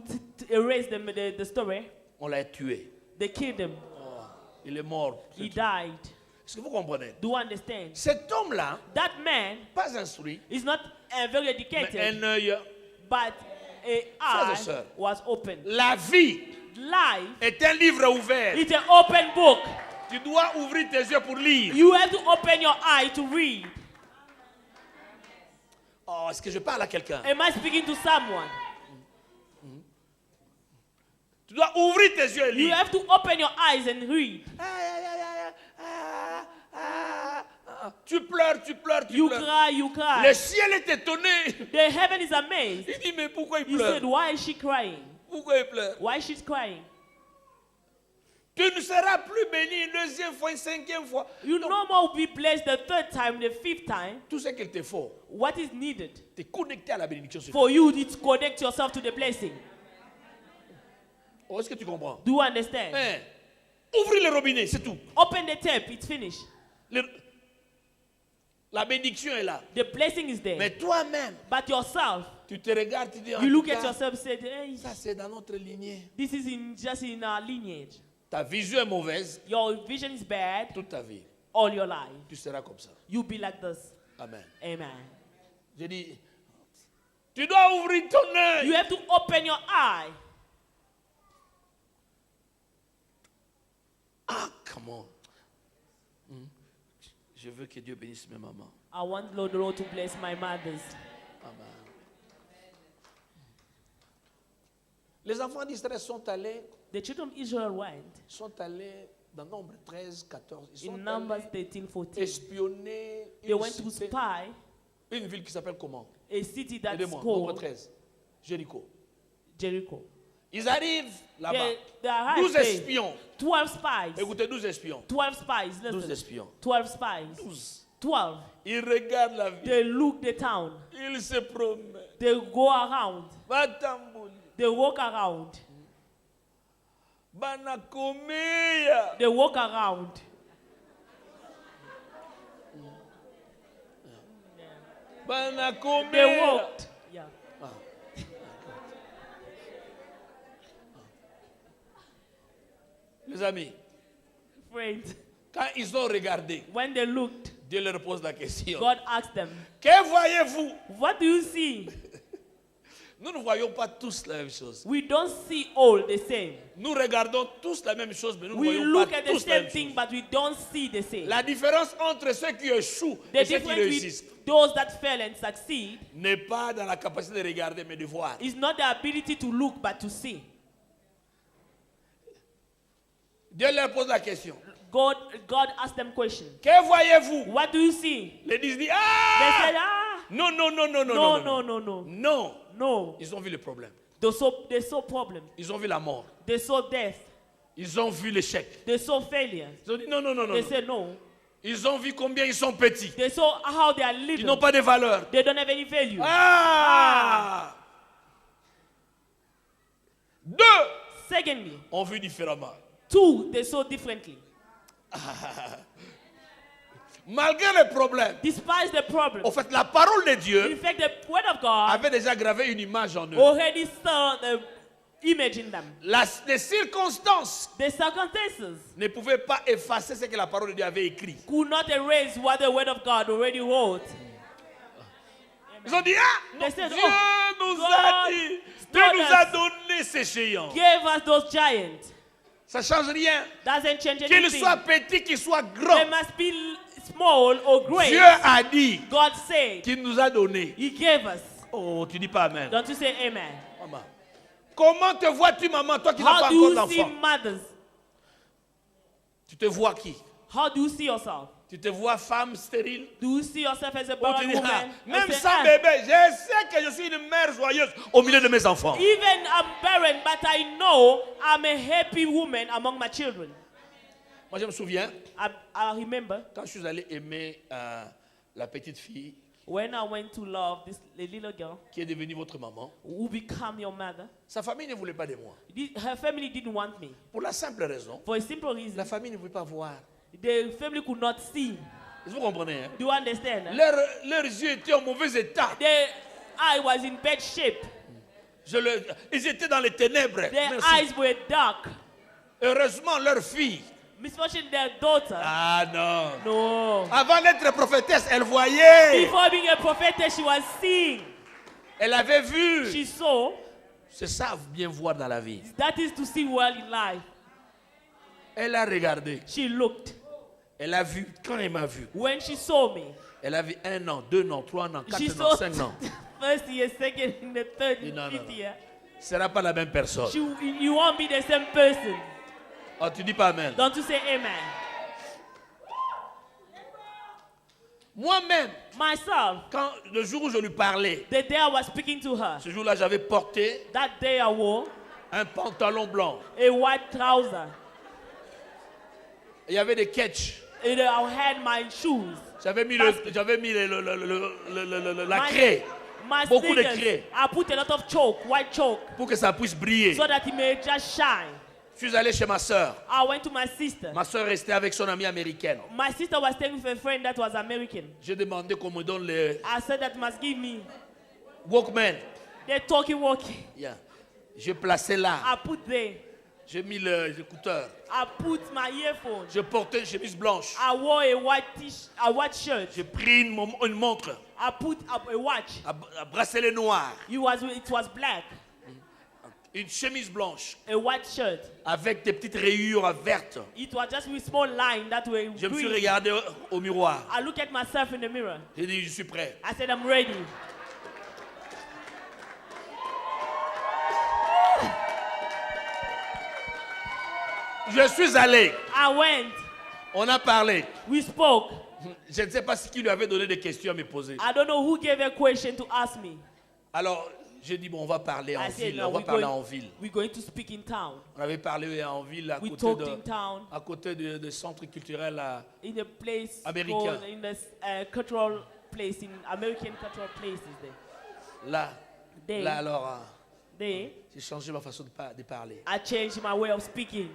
erase the story, on l'a tué. they killed him. Il est mort. He died. Est-ce que vous comprenez? Do you understand? Cet homme-là, That man pas instruit, is not very mais educated, un œil. but Frères et a eye sœurs. was open. La vie Life est un livre ouvert. is an open book. Tu dois ouvrir tes yeux pour lire. You have to open your eye to read. Oh, est-ce que je parle à quelqu'un? Am I speaking to someone? Tu dois ouvrir tes yeux et You lire. have to open your eyes and read. Tu pleures, tu pleures, tu You pleures. cry, you Le cry. ciel est étonné. The heaven is amazed. Il dit, mais pourquoi il He said, pleure? why is she crying? Pourquoi il pleure? Why she's crying? Tu ne seras plus béni une deuxième fois, une cinquième fois. You no more be blessed the third time, the fifth time. Tout ce qu'il te faut, What is needed tu es connecté à la bénédiction. for you is to connect yourself to the blessing. Oh, est-ce que tu comprends? Do you understand? Hein? Ouvrir le robinet, c'est tout. Open the tap, it's finished. La bénédiction est là. The blessing is there. Mais toi-même, But yourself, tu te regardes, tu dis, en you tout look at cas, yourself and say, hey, ça c'est dans notre lignée. this is just in our lineage. Ta vision est mauvaise Your vision is bad toute ta vie. all your life. Tu seras comme ça. You be like this. Amen. Amen. Je dis, tu dois ouvrir ton œil. You have to open your eye. Ah, come on. Je veux que Dieu bénisse mes mamans. I want Lord, the Lord to bless my mothers. Amen. Les enfants d'Israël sont allés The children of Israel went dans Nombre 13, 14. Ils in sont Numbers allés 13, 14. espionner They went to spy une ville qui s'appelle comment? a city that's Aidez-moi, Nombre called 13. Jéricho. Jericho. Ils arrivent là-bas. They arrived 12 there. espions. 12 spies. Écoutez, 12 espions. 12 spies. 12 Listen. espions. 12 spies. 12. 12. Ils regardent la ville. They look the town. Ils se promènent. They go around. Batambuli. They walk around. Banakomea. They walk around. They Banakomea. walked. Yeah. Les amis, Friends, quand ils ont regardé, when they looked, Dieu leur pose la question. God asked them, Que voyez-vous? what do you see? Nous ne voyons pas tous la même chose. We don't see all the same. Nous regardons tous la même chose, mais nous ne We voyons look pas at the tous la same même thing, chose. but we don't see the same. La différence entre ceux qui échouent The et ceux qui difference réussissent with those that fail and succeed n'est pas dans la capacité de regarder, mais de voir. is not the ability to look, but to see. Dieu leur pose la question. God asked them question. Que voyez-vous? What do you see? Les disent, They ah! said, ah, Non, non, non, non, non, no, non, no, no, no, non. no. Ils ont vu le problème. They saw problem. Ils ont vu la mort. They saw death. Ils ont vu l'échec. They saw failure. Ils ont dit non, non, non, non. They non. said no. Ils ont vu combien ils sont petits. They saw how they are Ils living. n'ont pas de valeur. They don't have any value. Ah! Deux Secondly, ont vu différemment. two, they saw differently. Malgré les problèmes, Despite the problem. en fait, la parole de In Dieu fact, the word of God avait déjà gravé une image en eux. already saw the image in them. Les circonstances The circumstances ne pouvaient pas effacer ce que la parole de Dieu avait écrit. could not erase what the word of God already wrote. Ils ont dit, ah, non, They said, Dieu oh, nous God a dit, Dieu told nous a us, donné ces géants. gave us those giants. Ça ne change rien. Doesn't change Qu'il anything. soit petit, qu'il soit They grand. must be small or great. Dieu a dit God said qu'il nous a donné. He gave us. Oh, tu dis pas amen. Don't you say amen? Maman. Comment te vois-tu, maman, toi qui n'as How pas do encore you see d'enfant? mothers? Tu te vois qui? How do you see yourself? Tu te vois femme stérile? Do you see yourself as a Ou tu barren dis, ah, woman? même You say, sans "Ah, bébé, je sais que je suis une mère joyeuse au milieu de mes enfants. even I'm barren, but I know I'm a happy woman among my children. Moi, je me souviens, I remember quand je suis allé aimer la petite fille when I went to love this little girl qui est devenue votre maman, who became your mother. sa famille ne voulait pas de moi. Her family didn't want me Pour la simple raison, for a simple reason. la famille ne voulait pas voir. The family could not see. Vous comprenez, hein? Do you understand? Leurs yeux étaient en mauvais état. Their eye was in bad shape. Ils étaient dans les ténèbres. Their Merci. eyes were dark. Heureusement, leur fille. Misfortune, their daughter. Ah non. No. Avant d'être prophétesse, elle voyait. Before being a prophetess, she was seeing. Elle avait vu. She saw. C'est ça, bien voir dans la vie. That is to see well in life. Elle a regardé. She looked. Elle a vu. Quand elle m'a vu, When she saw me, elle a vu 1 an, 2 ans, 3 ans, 4 she ans, saw 5 ans. first year, second, and the third, Dit non, non, fifth non. year. Ce sera pas la même personne. You won't be the same person. Oh, tu dis pas amen. Don't you say amen? Moi-même, Myself, quand le jour où je lui parlais, the day I was speaking to her, ce jour-là, j'avais porté that day I wore un pantalon blanc. a white trouser. Il y avait des catchs. And I had my shoes. J'avais mis la My- craie My Beaucoup de sneakers. craie. I put a lot of chalk, white chalk, pour que ça puisse briller. so that it may just shine. Je suis allé chez ma soeur. I went to my sister. Ma soeur restait avec son amie américaine. My sister was staying with a friend that was American. J'ai demandé qu'on me donne le I said that must give me Walkman. the talkie-walkie. Yeah. Je plaçais là. I put there. J'ai mis l'écouteur. I put my earphone. Je portais une chemise blanche. I wore a white shirt. J'ai pris une montre. I put up a watch. Un bracelet noir. It was black. Une chemise blanche. A white shirt. Avec des petites rayures vertes. It was just with small lines that were Je me suis green. regardé au miroir. I look at myself in the mirror. J'ai dit, je suis prêt. I said, I'm ready. Je suis allé. I went. On a parlé. We spoke. Je ne sais pas qui lui avait donné des questions à me poser. I don't know who gave a question to ask me. Alors, j'ai dit, bon, on va parler en I said, ville. no, On va parler en ville. we're going to speak in town. On avait parlé en ville We talked in town à côté de centre culturel à in a place Américain. called, in a cultural place, in American cultural places there. là. There. Là, alors, There, j'ai changé ma façon de parler. I changed my way of speaking.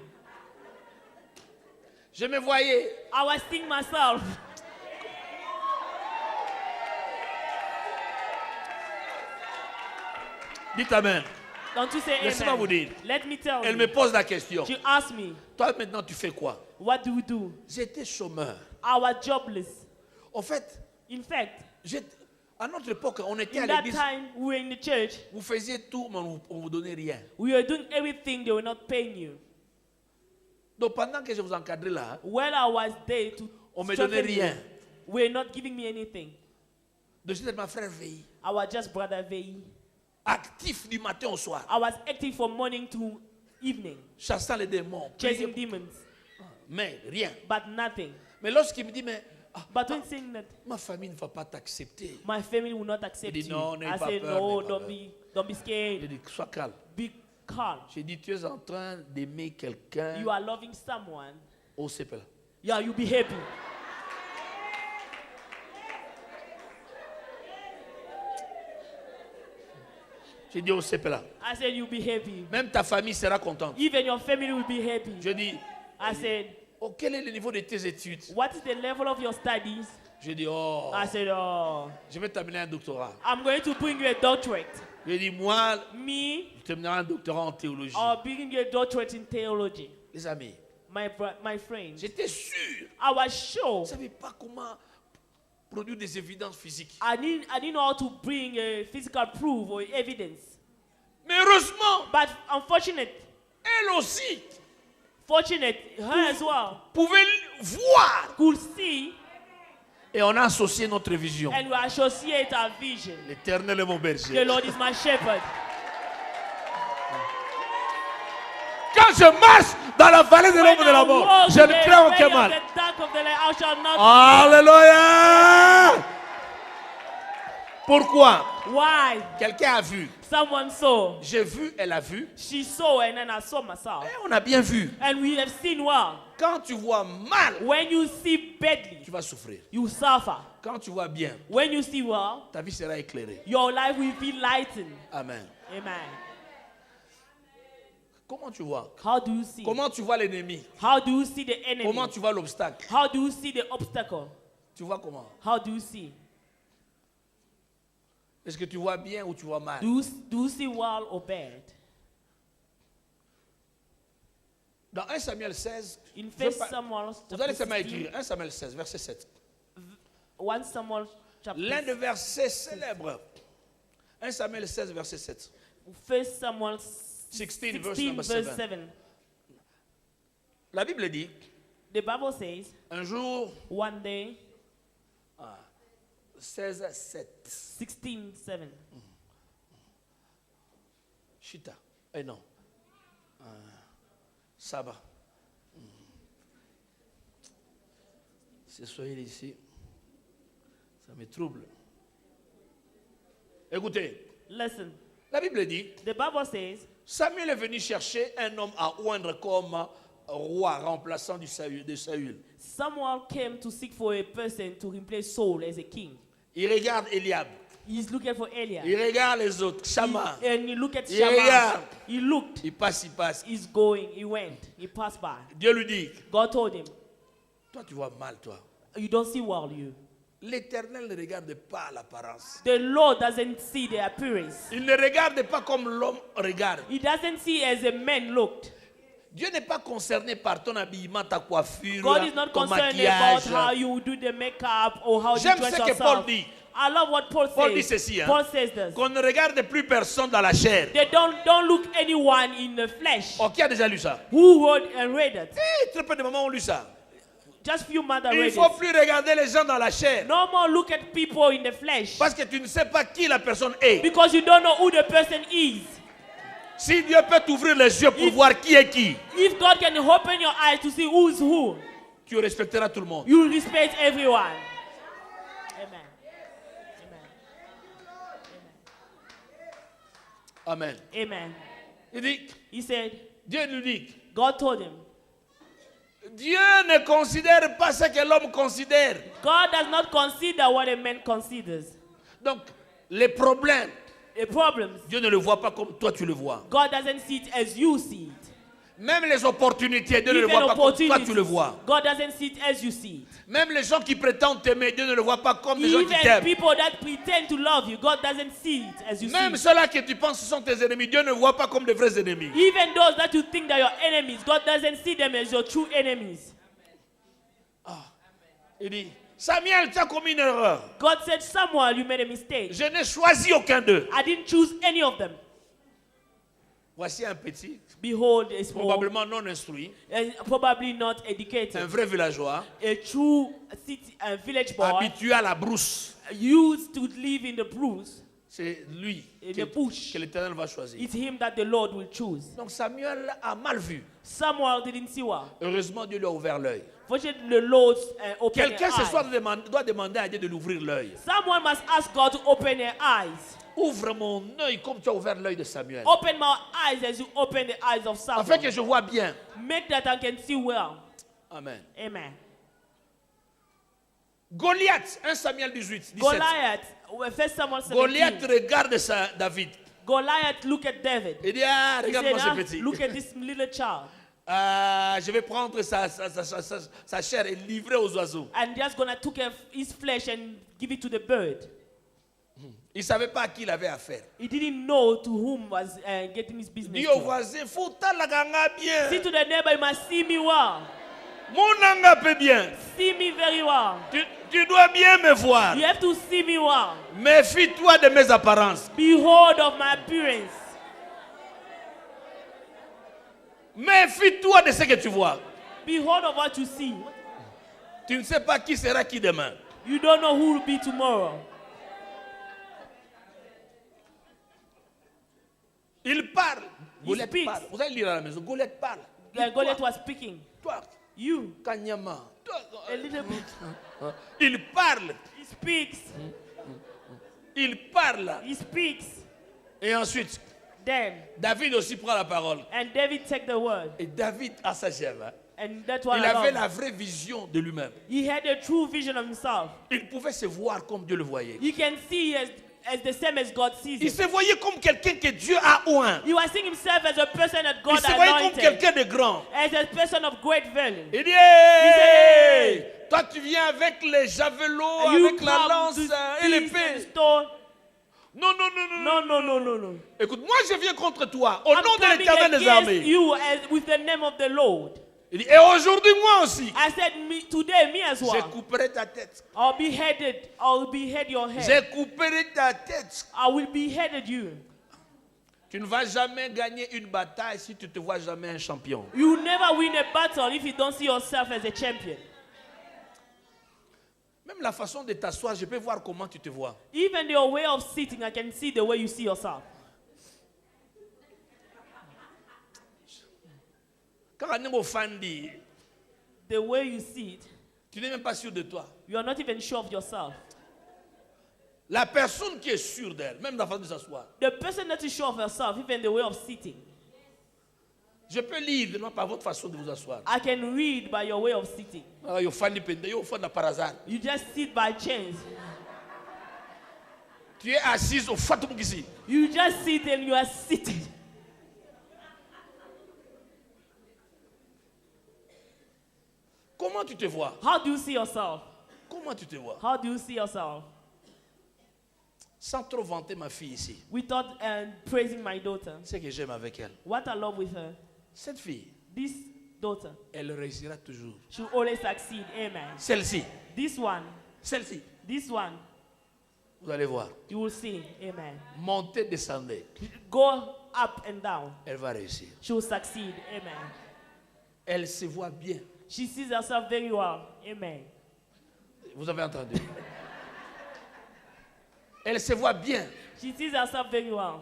Je me voyais. I was seeing myself. Dites amen. Don't you say Laissez-moi vous amen? dire. Let me tell Elle you. me pose la question. She asked me, Toi, maintenant, tu fais quoi? what do we do? J'étais chômeur. I was jobless. En fait, In fact, à notre époque, on était in à that l'église. time, we were in the church. Vous faisiez tout, mais on ne vous donnait rien. We were doing everything, they were not paying you. Donc, pendant que je vous encadrais là, When I was there to on ne me donnait strengthen you, rien. were not giving me anything. De suite, ma frère veille. I was just brother Vei. Actif du matin au soir. I was active from morning to evening, Chassant les démons. chasing demons, Mais rien. but nothing. Mais lorsqu'il me dit, mais But when saying that, ma famille ne va pas t'accepter. my family will not accept Il dit, you, non, n'aie I pas said, peur, no, n'aie pas peur. don't be J'ai scared. dit, sois calme. Be calm. J'ai dit, tu es en train d'aimer quelqu'un You are loving someone. au CPL. Yeah, you'll be happy. J'ai dit au CPL. I said, you'll be happy. Même ta famille sera contente. Even your family will be happy. Je dis, I said, oh, quel est le niveau de tes études? what is the level of your studies? Je dis, oh, I said, oh, je vais t'amener un doctorat. I'm going to bring you a doctorate. Je dis, moi, Me, je t'amènerai un doctorat en théologie. I'll bring you a doctorate in theology. Les amis, My friend, j'étais sûr. I was Je sure. ne savais pas comment produire des évidences physiques. I didn't know how to bring a physical proof or evidence. Mais heureusement, But unfortunate, elle aussi fortunate, her as well, pouvait voir. could see Et on a associé notre vision. and we associate our vision. L'Éternel est mon The berger. Lord is my shepherd. Quand je marche dans la vallée de l'ombre de la mort, walk je ne in the crains aucun valley mal. of the dark of the night, I shall not. Alléluia! Pourquoi? Why? Quelqu'un a vu. Someone saw. J'ai vu, elle a vu. She saw and then I saw myself. Et on a bien vu. And we have seen well. Quand tu vois mal, When you see badly, tu vas souffrir. you suffer. Quand tu vois bien, When you see well, ta vie sera éclairée. your life will be lightened. Amen. Amen. Comment tu vois? How do you see? Comment tu vois l'ennemi? How do you see the enemy? Comment tu vois l'obstacle? How do you see the obstacle? Tu vois comment? How do you see? Est-ce que tu vois bien ou tu vois mal? Do you see well or bad? Dans 1 Samuel 16, In je vais 1 pas- Samuel vous chapter allez seulement 16, écrire 1 Samuel 16, verset 7. 1 Samuel chapter L'un des versets célèbres. 1 Samuel 16, verset 7. 1 Samuel 16, verse 16 number verse 7. 7. La Bible dit, The Bible says, un jour, one day, 16, 7. 16, 7. Chita. Eh non. Saba. C'est soyez ici. Ça me trouble. Écoutez, Listen, la Bible dit, the Bible says, Samuel est venu chercher un homme à oindre comme roi remplaçant de Saül. Samuel came to seek for a person to replace Saul as a king. Il regarde Eliab. He's looking for Eliab. Il regarde les autres. Shammah. And he looked at Il Shammah. regarde. He looked. Il passe, il passe. He's going. He went. He passed by. Dieu lui dit, God told him, toi tu vois mal, toi. you don't see well, you. L'Éternel ne regarde pas l'apparence. The Lord doesn't see the appearance. Il ne regarde pas comme l'homme regarde. He doesn't see as a man looked. Dieu n'est pas concerné par ton habillement, ta coiffure, God is not ton concerned about maquillage. how you do the makeup or how you J'aime dress ce que yourself. Paul dit. I love what Paul Paul dit says. ceci, hein. Paul says this. Qu'on ne regarde plus personne dans la chair. They don't look anyone in the flesh. Oh, qui a déjà lu ça? Who wrote and read it? Très peu de mamans ont lu ça. Just few mothers Il ne read faut it. plus regarder les gens dans la chair. No more look at people in the flesh. Parce que tu ne sais pas qui la personne est. Because you don't know who the person is. Si Dieu peut t'ouvrir les yeux pour voir qui est qui, If God can open your eyes to see who is who, tu respecteras tout le monde. you will respect everyone. Amen. Amen. Amen. Il dit, He said, Dieu nous dit, God told him, Dieu ne considère pas ce que l'homme considère. God does not consider what a man considers. Donc, les problèmes, The problems, Dieu ne le voit pas comme toi tu le vois. God doesn't see it as you see it. Même les opportunités, Dieu ne le Even voit pas comme toi tu le opportunities, vois. God doesn't see it as you see it. Même les gens qui prétendent t'aimer, Dieu ne le voit pas comme des gens qui Even t'aiment. people that pretend to love you, God doesn't see it as you see Même it. ceux-là que tu penses sont tes ennemis, Dieu ne voit pas comme des vrais ennemis. Even those that you think that are your enemies, God doesn't see them as your true enemies. Il dit, Samuel, tu as commis une erreur. God said, Samuel, you made a mistake. Je n'ai choisi aucun d'eux. I didn't choose any of them. Voici un petit, Behold, a small, probablement non instruit, probably not educated, un vrai villageois, a true city, a village boy, habitué à la brousse. used to live in the bruise. C'est lui In the bush. que l'Éternel va choisir. It's him that the Lord will choose. Donc Samuel a mal vu. Samuel didn't see well. Heureusement, Dieu lui a ouvert l'œil. Fortunately, the Lord opened Quelqu'un their ce soir eyes. doit demander à Dieu de lui ouvrir l'œil. Someone must ask God to open their eyes. Ouvre mon œil comme tu as ouvert l'œil de Samuel. Open my eyes as you open the eyes of Afin Samuel. que je vois bien. Make that I can see well. Amen. Amen. Goliath, 1 Samuel 18, 17. Goliath, 1 Samuel 17. Goliath regarde David. Goliath look at David. Il dit, ah, He regarde-moi said, ce petit. look at this little child. Je vais prendre sa chair et livrer aux oiseaux. And just gonna take his flesh and give it to the bird. Il ne savait pas à qui il avait affaire. He didn't know to whom was getting his business. Dis au To. voisin, faut talaganga bien. See to the neighbor, you must see me well. Mon anga peut bien. See me very well. Tu dois bien me voir. You have to see me well. Méfie-toi de mes apparences. Behold of my appearance. Méfie-toi de ce que tu vois. Behold of what you see. Tu ne sais pas qui sera qui demain. You don't know who will be tomorrow. Il parle. He Goliath speaks. parle. Vous allez lire à la maison. Goliath parle. Goliath was speaking. Toi, You, Kanyama. a little bit. Il parle. He speaks. Il parle. He speaks. Et ensuite, Then, David aussi prend la parole. and David take the word. Et David a sa chèvre. Hein. And that's what Il I avait love. la vraie vision de lui-même. He had a true vision of himself. Il pouvait se voir comme Dieu le voyait. He can see as the same as God sees Il him. se voyait comme quelqu'un que Dieu a oint. He was seeing himself as a person that Il God se voyait comme anointed. quelqu'un de grand. As a person of great value. Il dit, He hey, toi tu viens avec les javelots, And you avec la come lance to et seize and l'épée. stone. Non, non, non, non, No, no, no, no, no. Écoute, moi je viens contre toi, au I'm nom de coming l'Éternel des against armées. you with the name of the Lord. Il dit, et aujourd'hui moi aussi, I said, today, me as je well. couperai ta tête. I'll behead your head. Je couperai ta tête. I will beheaded you. Tu ne vas jamais gagner une bataille si tu ne te vois jamais un champion. You will never win a battle if you don't see yourself as a champion. Même la façon de t'asseoir, je peux voir comment tu te vois. Even your way of sitting, I can see the way you see yourself. Quand on est au fandi, The way you sit, tu n'es même pas sûr de toi. you are not even sure of yourself. La personne qui est sûre d'elle, même la façon de s'asseoir. The person that is sure of herself, even the way of sitting, Je peux lire non, par votre façon de vous asseoir. I can read by your way of sitting. Ah, yo fandi pende, yo fanda par hasard. You just sit by chance. Tu es assise au fatum ici. You just sit and you are seated. Comment tu te vois? How do you see yourself? Comment tu te vois? How do you see yourself? Sans trop vanter ma fille ici. Without praising my daughter. C'est que j'aime avec elle. What I love with her, Cette fille, this daughter, elle réussira toujours. she will always succeed. Amen. Celle-ci, This one, celle-ci, this one, vous allez voir. you will see. Amen. Montez, descendez. Go up and down. Elle va réussir. She will succeed. Amen. Elle se voit bien. She sees herself very well. Amen. Vous avez entendu? Elle se voit bien. She sees herself very well.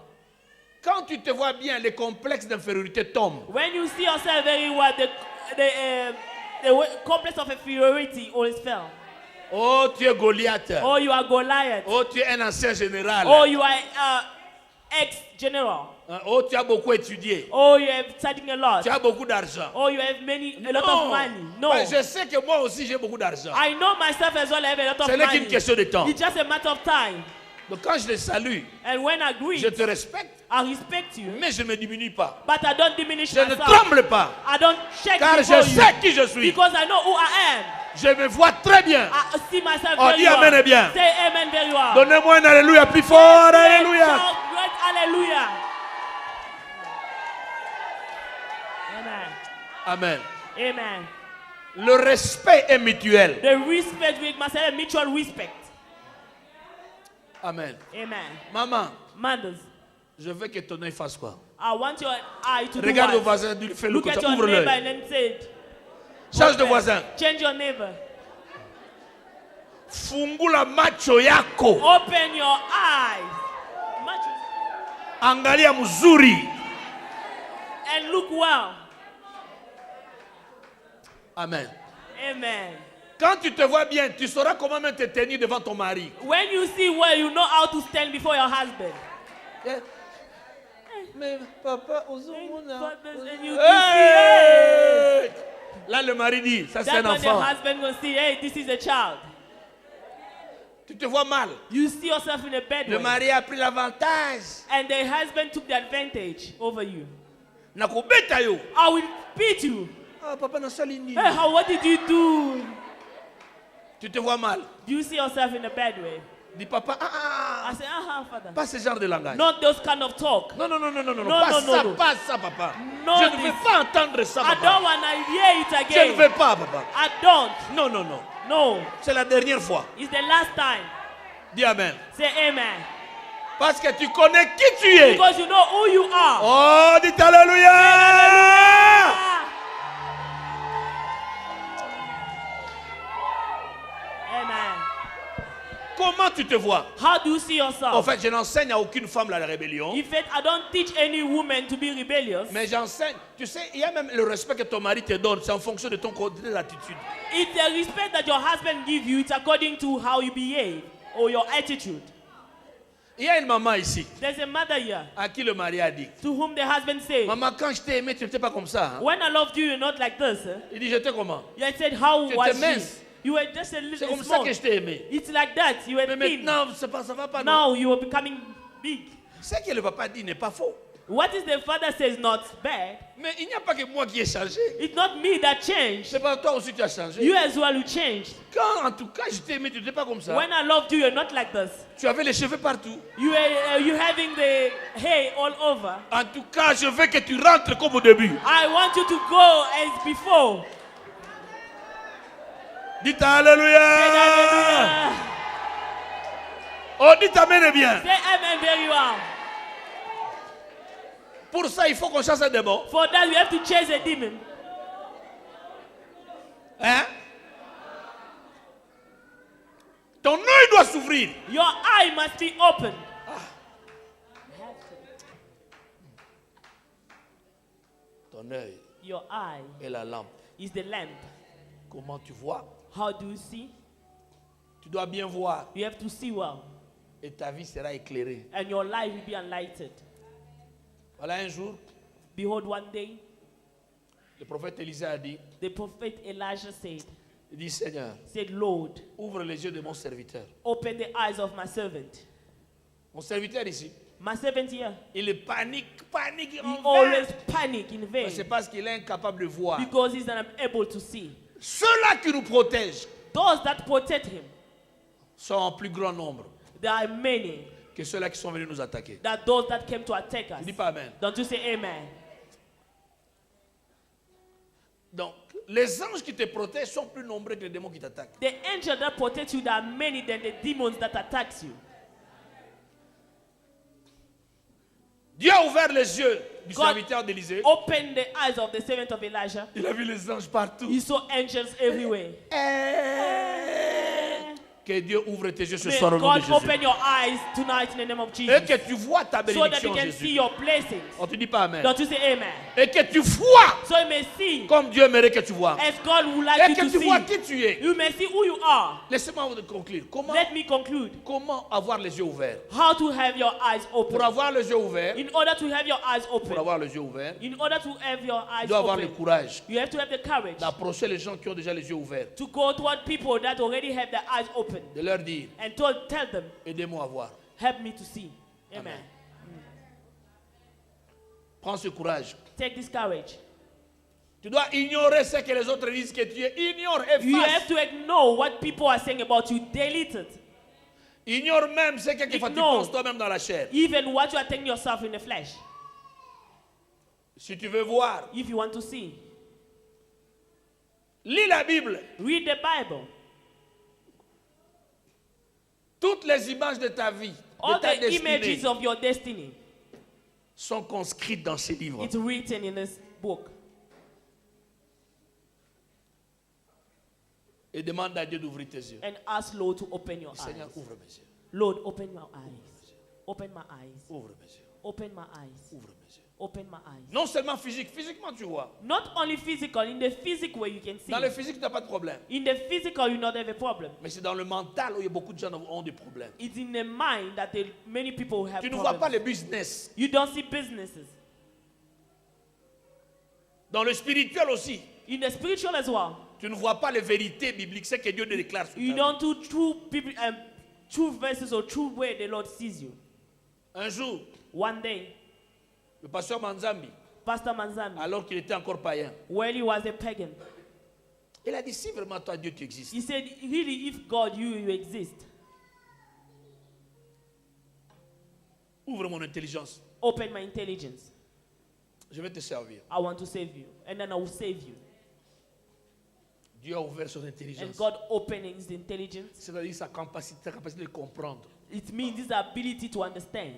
Quand tu te vois bien, les complexes d'infériorité tombent. When you see yourself very well, the complex of inferiority always fell. Oh, tu es Goliath. Oh, you are Goliath. Oh, tu es un ancien général. Oh, you are ex-general. Oh, tu as beaucoup étudié. Oh, you have studied a lot. Tu as beaucoup d'argent. Oh, you have a lot of money. No. Ouais, je sais que moi aussi j'ai beaucoup d'argent. I know myself as well. I have a lot of Ce n'est qu'une money. question de temps. It's just a matter of time. Donc quand je les salue, And when I greet, je te respecte, I respect you. mais je ne me diminue pas. But I don't diminish Je ne myself. tremble pas, I don't shake car before je you. sais qui je suis. Because I know who I am. Je me vois très bien. I see myself Oh, very dis well. amen et bien. Say amen very well. Donnez-moi un alléluia plus fort. Alléluia. Shout great hallelujah. Amen. Amen. Amen. Le respect est mutuel. The respect, we must have a mutual respect. Amen. Amen. Maman, Mothers, je veux que ton œil fasse quoi? I want your eye to Regarde do au what? voisin, dis-lui, fais-le Look comme at ça, your ouvre neighbor l'œil. and then say it. Change de voisin. Change your neighbor. Fungula macho yako. Open your eyes. Angalia mzuri. And look well. Amen. Amen. Quand tu te vois bien, tu sauras comment même te tenir devant ton mari. When you see well, you know how to stand before your husband. Mais papa, And you hey! Là, le mari dit, ça c'est that's un when the enfant. husband will see, hey, this is a child. Tu te vois mal. You see yourself in a bad Le way. mari a pris l'avantage. And the husband took the advantage over you. Nakubeta yo. I will beat you. Ah, papa nasali nini? Hey, what did you do? Tu te vois mal. Do you see yourself in a bad way? Dis papa, I say, father. pas ce genre de langage. Not those kind of talk. Non, No, pas no, ça, no. pas ça, papa. No, Je ne veux this- pas entendre ça, I papa. don't want to hear it Je ne again. veux pas, papa. I don't. Non. No. C'est la dernière fois. It's the last time. Dis amen. Say amen. Parce que tu connais qui tu es. Because you know who you are. Oh, dites alléluia. Ah. Amen. Comment tu te vois? How do you see yourself? En fait, je n'enseigne à aucune femme la rébellion. In fact, I don't teach any woman to be rebellious. Mais j'enseigne. Tu sais, il y a même le respect que ton mari te donne. C'est en fonction de ton côté de l'attitude. It's the respect that your husband gives you. It's according to how you behave or your attitude. Il y a une maman ici There's a mother here à qui le mari a dit, to whom the husband said, maman, quand je t'ai aimé, tu n'étais pas comme ça. Hein? when I loved you, you're not like this. Huh? Il dit, j'étais comment? Yeah, I said, how Tu was étais she? mince. You were just a C'est little comme ça small. que je t'ai aimé. It's like that. You were Mais thin. maintenant, ça va pas. Non. Now you are becoming big. Ce que le papa dit n'est pas faux. What is the father says not bad. Mais il n'y a pas que moi qui ai changé. It's not me that changed. C'est pas toi aussi qui as changé. You as well, you changed. Quand en tout cas je t'ai aimé, tu n'étais pas comme ça. When I loved you, you're not like this. Tu avais les cheveux partout. You having the hair all over. En tout cas, je veux que tu rentres comme au début. I want you to go as before. Dites Alléluia. Hallelujah. Oh, dites Amen bien. Say amen very well. Pour ça, il faut qu'on chasse un démon. For that, we have to chase a demon. Hein? Ton œil doit s'ouvrir. Your eye must be open. Ton œil Your eye est la lampe. is the lamp. Comment tu vois? How do you see? Tu dois bien voir. You have to see well. Et ta vie sera éclairée. And your life will be enlightened. Voilà un jour, Behold, one day, le prophète Élisée a dit, the prophet Elijah said, Seigneur, Lord, ouvre les yeux de mon serviteur. open the eyes of my servant. Mon serviteur ici, My servant here, il panique he en vain. always panic in vain C'est parce qu'il est incapable de voir. because he's unable to see. Ceux-là qui nous protègent Those that protect him, sont en plus grand nombre there are many que ceux-là qui sont venus nous attaquer. that those that came to attack us. Ne dis pas Amen. Don't you say amen? Donc, les anges qui te protègent sont plus nombreux que les démons qui t'attaquent. The angel that protects you, there are many than the demons that attacks you. Dieu a ouvert les yeux du God serviteur d'Élisée. opened the eyes of the servant of Elijah. Il a vu les anges partout. He saw angels everywhere. Que Dieu ouvre tes yeux ce May soir au nom de God Jésus. open your eyes tonight in the name of Et Jesus, que tu vois ta so that bénédiction you en can see Jésus. your blessings. On te dit pas Amen. Don't you say amen? Et que tu vois So you may see comme Dieu aimerait que tu vois. as God would like Et you que to tu see. vois qui tu es. You may see who you are. Laissez-moi vous conclure. Let me conclude. Comment avoir les yeux ouverts? How to have your eyes open. Pour avoir les yeux ouverts, In order to have your eyes pour open. avoir les yeux ouverts, In order to have your tu eyes dois avoir le open. courage You have to have the courage d'approcher les gens qui ont déjà les yeux ouverts. to go toward people that already have their eyes open De leur dire, and tell them, aidez-moi à voir. help me to see. Amen. Amen. Prends ce courage. Take this courage. Tu dois ignorer ce que les autres disent que tu es. Ignore, You have efface. to ignore what people are saying about you. Delete it. Ignore même ce que quelquefois tu Ignore. penses toi-même dans la chair. Even what you are telling yourself in the flesh. Si tu veux voir, If you want to see, lis la Bible. read the Bible. Toutes les images de ta vie, de All ta the images destinée, of your destiny, sont conscrites dans ces livres. it's written in this book. Et demande à Dieu d'ouvrir tes yeux. And ask Lord to open your Seigneur, eyes. ouvre mes yeux. Lord, open my eyes. Open my eyes. Ouvre mes yeux. Open my eyes. Ouvre mes yeux. Open my eyes. Non seulement physique, physiquement tu vois. Not only physical, in the physical way you can see. Dans le physique, tu n'as pas de problème. In the physical, you not have a problem. Mais c'est dans le mental où il y a beaucoup de gens ont des problèmes. It's in the mind that many people have Tu ne vois pas problems. le business. You don't see businesses. Dans le spirituel aussi, In the spiritual as well, tu ne vois pas les vérités bibliques, c'est que Dieu te déclare sur ta you vie. don't do true verses or true way the Lord sees you. Un jour, One day, le pasteur Manzambi, Pastor Manzambi, alors qu'il était encore païen, while he was a pagan, il a dit, si vraiment toi Dieu tu existes, he said, really, if God, you exist, ouvre mon intelligence, open my intelligence. je vais te servir. I want to save you. And then I will save you. Dieu a ouvert son And intelligence. God opening his intelligence, C'est-à-dire sa capacité de comprendre. it means his ability to understand.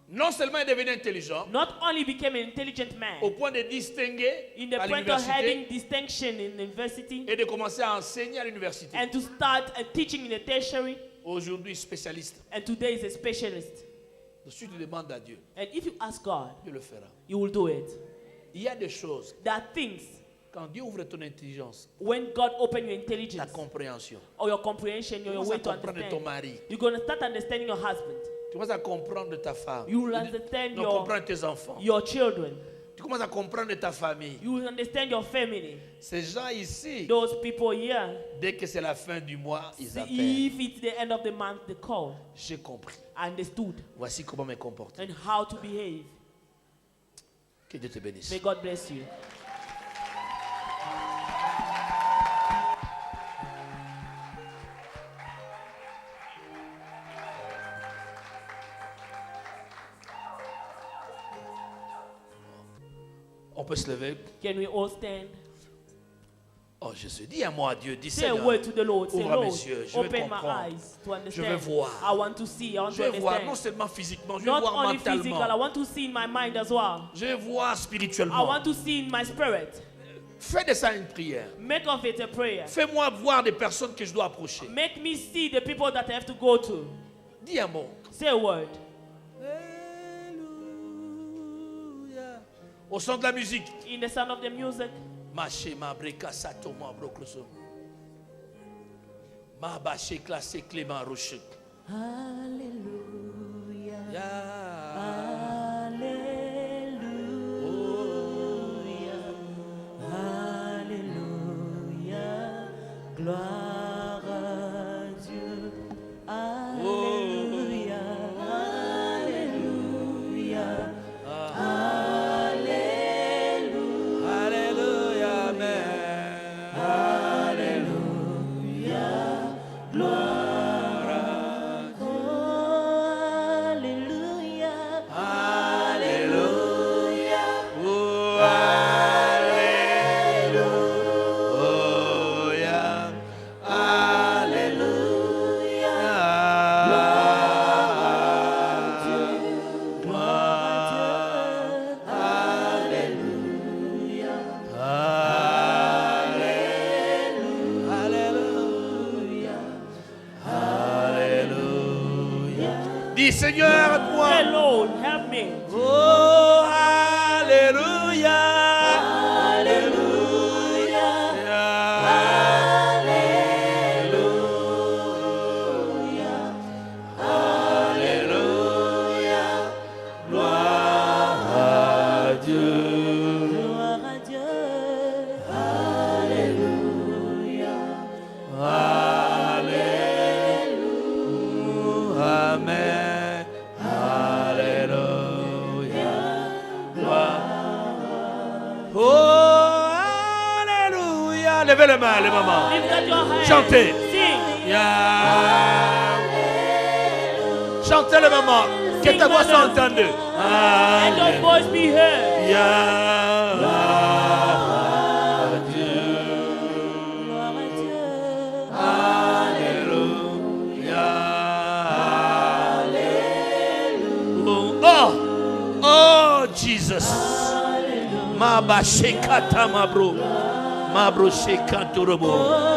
Non seulement il est devenu intelligent, Not only became an intelligent man, au point de distinguer in the à point of having l'université distinction in university, et de commencer à enseigner à l'université. and to start teaching in a tertiary, Aujourd'hui, spécialiste. and today is a specialist. Si tu demandes à Dieu, And if you ask God, Dieu le fera. He will do it. Il y a des choses, There are things, quand Dieu ouvre ton intelligence, when God open your ta intelligence, compréhension, or your comprehension, or your commence way à to comprendre ton understand, mari. you're going to start understanding your husband. Tu commences à comprendre ta femme. You will understand Tu comprends tes enfants. your children. Tu commences à comprendre ta famille. You will understand your family. Ces gens ici, Those people here, dès que c'est la fin du mois, ils appellent. if it's the end of the month, they call. J'ai compris. Understood. Voici comment me comporter. And how to behave. Que Dieu te bénisse. May God bless you. On peut se lever. Can we all stand? Oh Jésus, dis à moi, Dieu, dis Say a Seigneur, word to the Lord. Say, ouvre mes Lord, yeux, je veux open my comprendre. eyes to understand. Je veux voir. I want to see. I want Je to veux voir, non understand. seulement physiquement, je veux Not voir only physical, I mentalement. want to see in my mind as well. Je veux voir I spirituellement. want to see in my spirit. Fais de ça une prière. Make of it a prayer. Fais-moi voir des personnes que je dois approcher. Make me see the people that I have to go to. Dis un mot. Say a word. Au son de la musique. In the sound of the music. Maché ma breka sato ma brokloso. Ma baché classé Clément Roche. Hallelujah. Hallelujah. Gloire à Dieu. Alléluia. Alléluia. Alléluia, Amen. Dis Seigneur, Say, moi. Lord, help me. Oh, Alléluia. Gloire à Dieu. Amen. Alléluia. Oh, Alléluia. Levez les mains, les mamans. Lift up your hands. Chantez. Sing. Yeah. Chantez les mamans. Que ta voix soit entendue. And your voice be heard. Yeah. Gloire à Dieu. Oh, oh, Jesus. Ma ba shekata mabro. Mabro shekaturobo.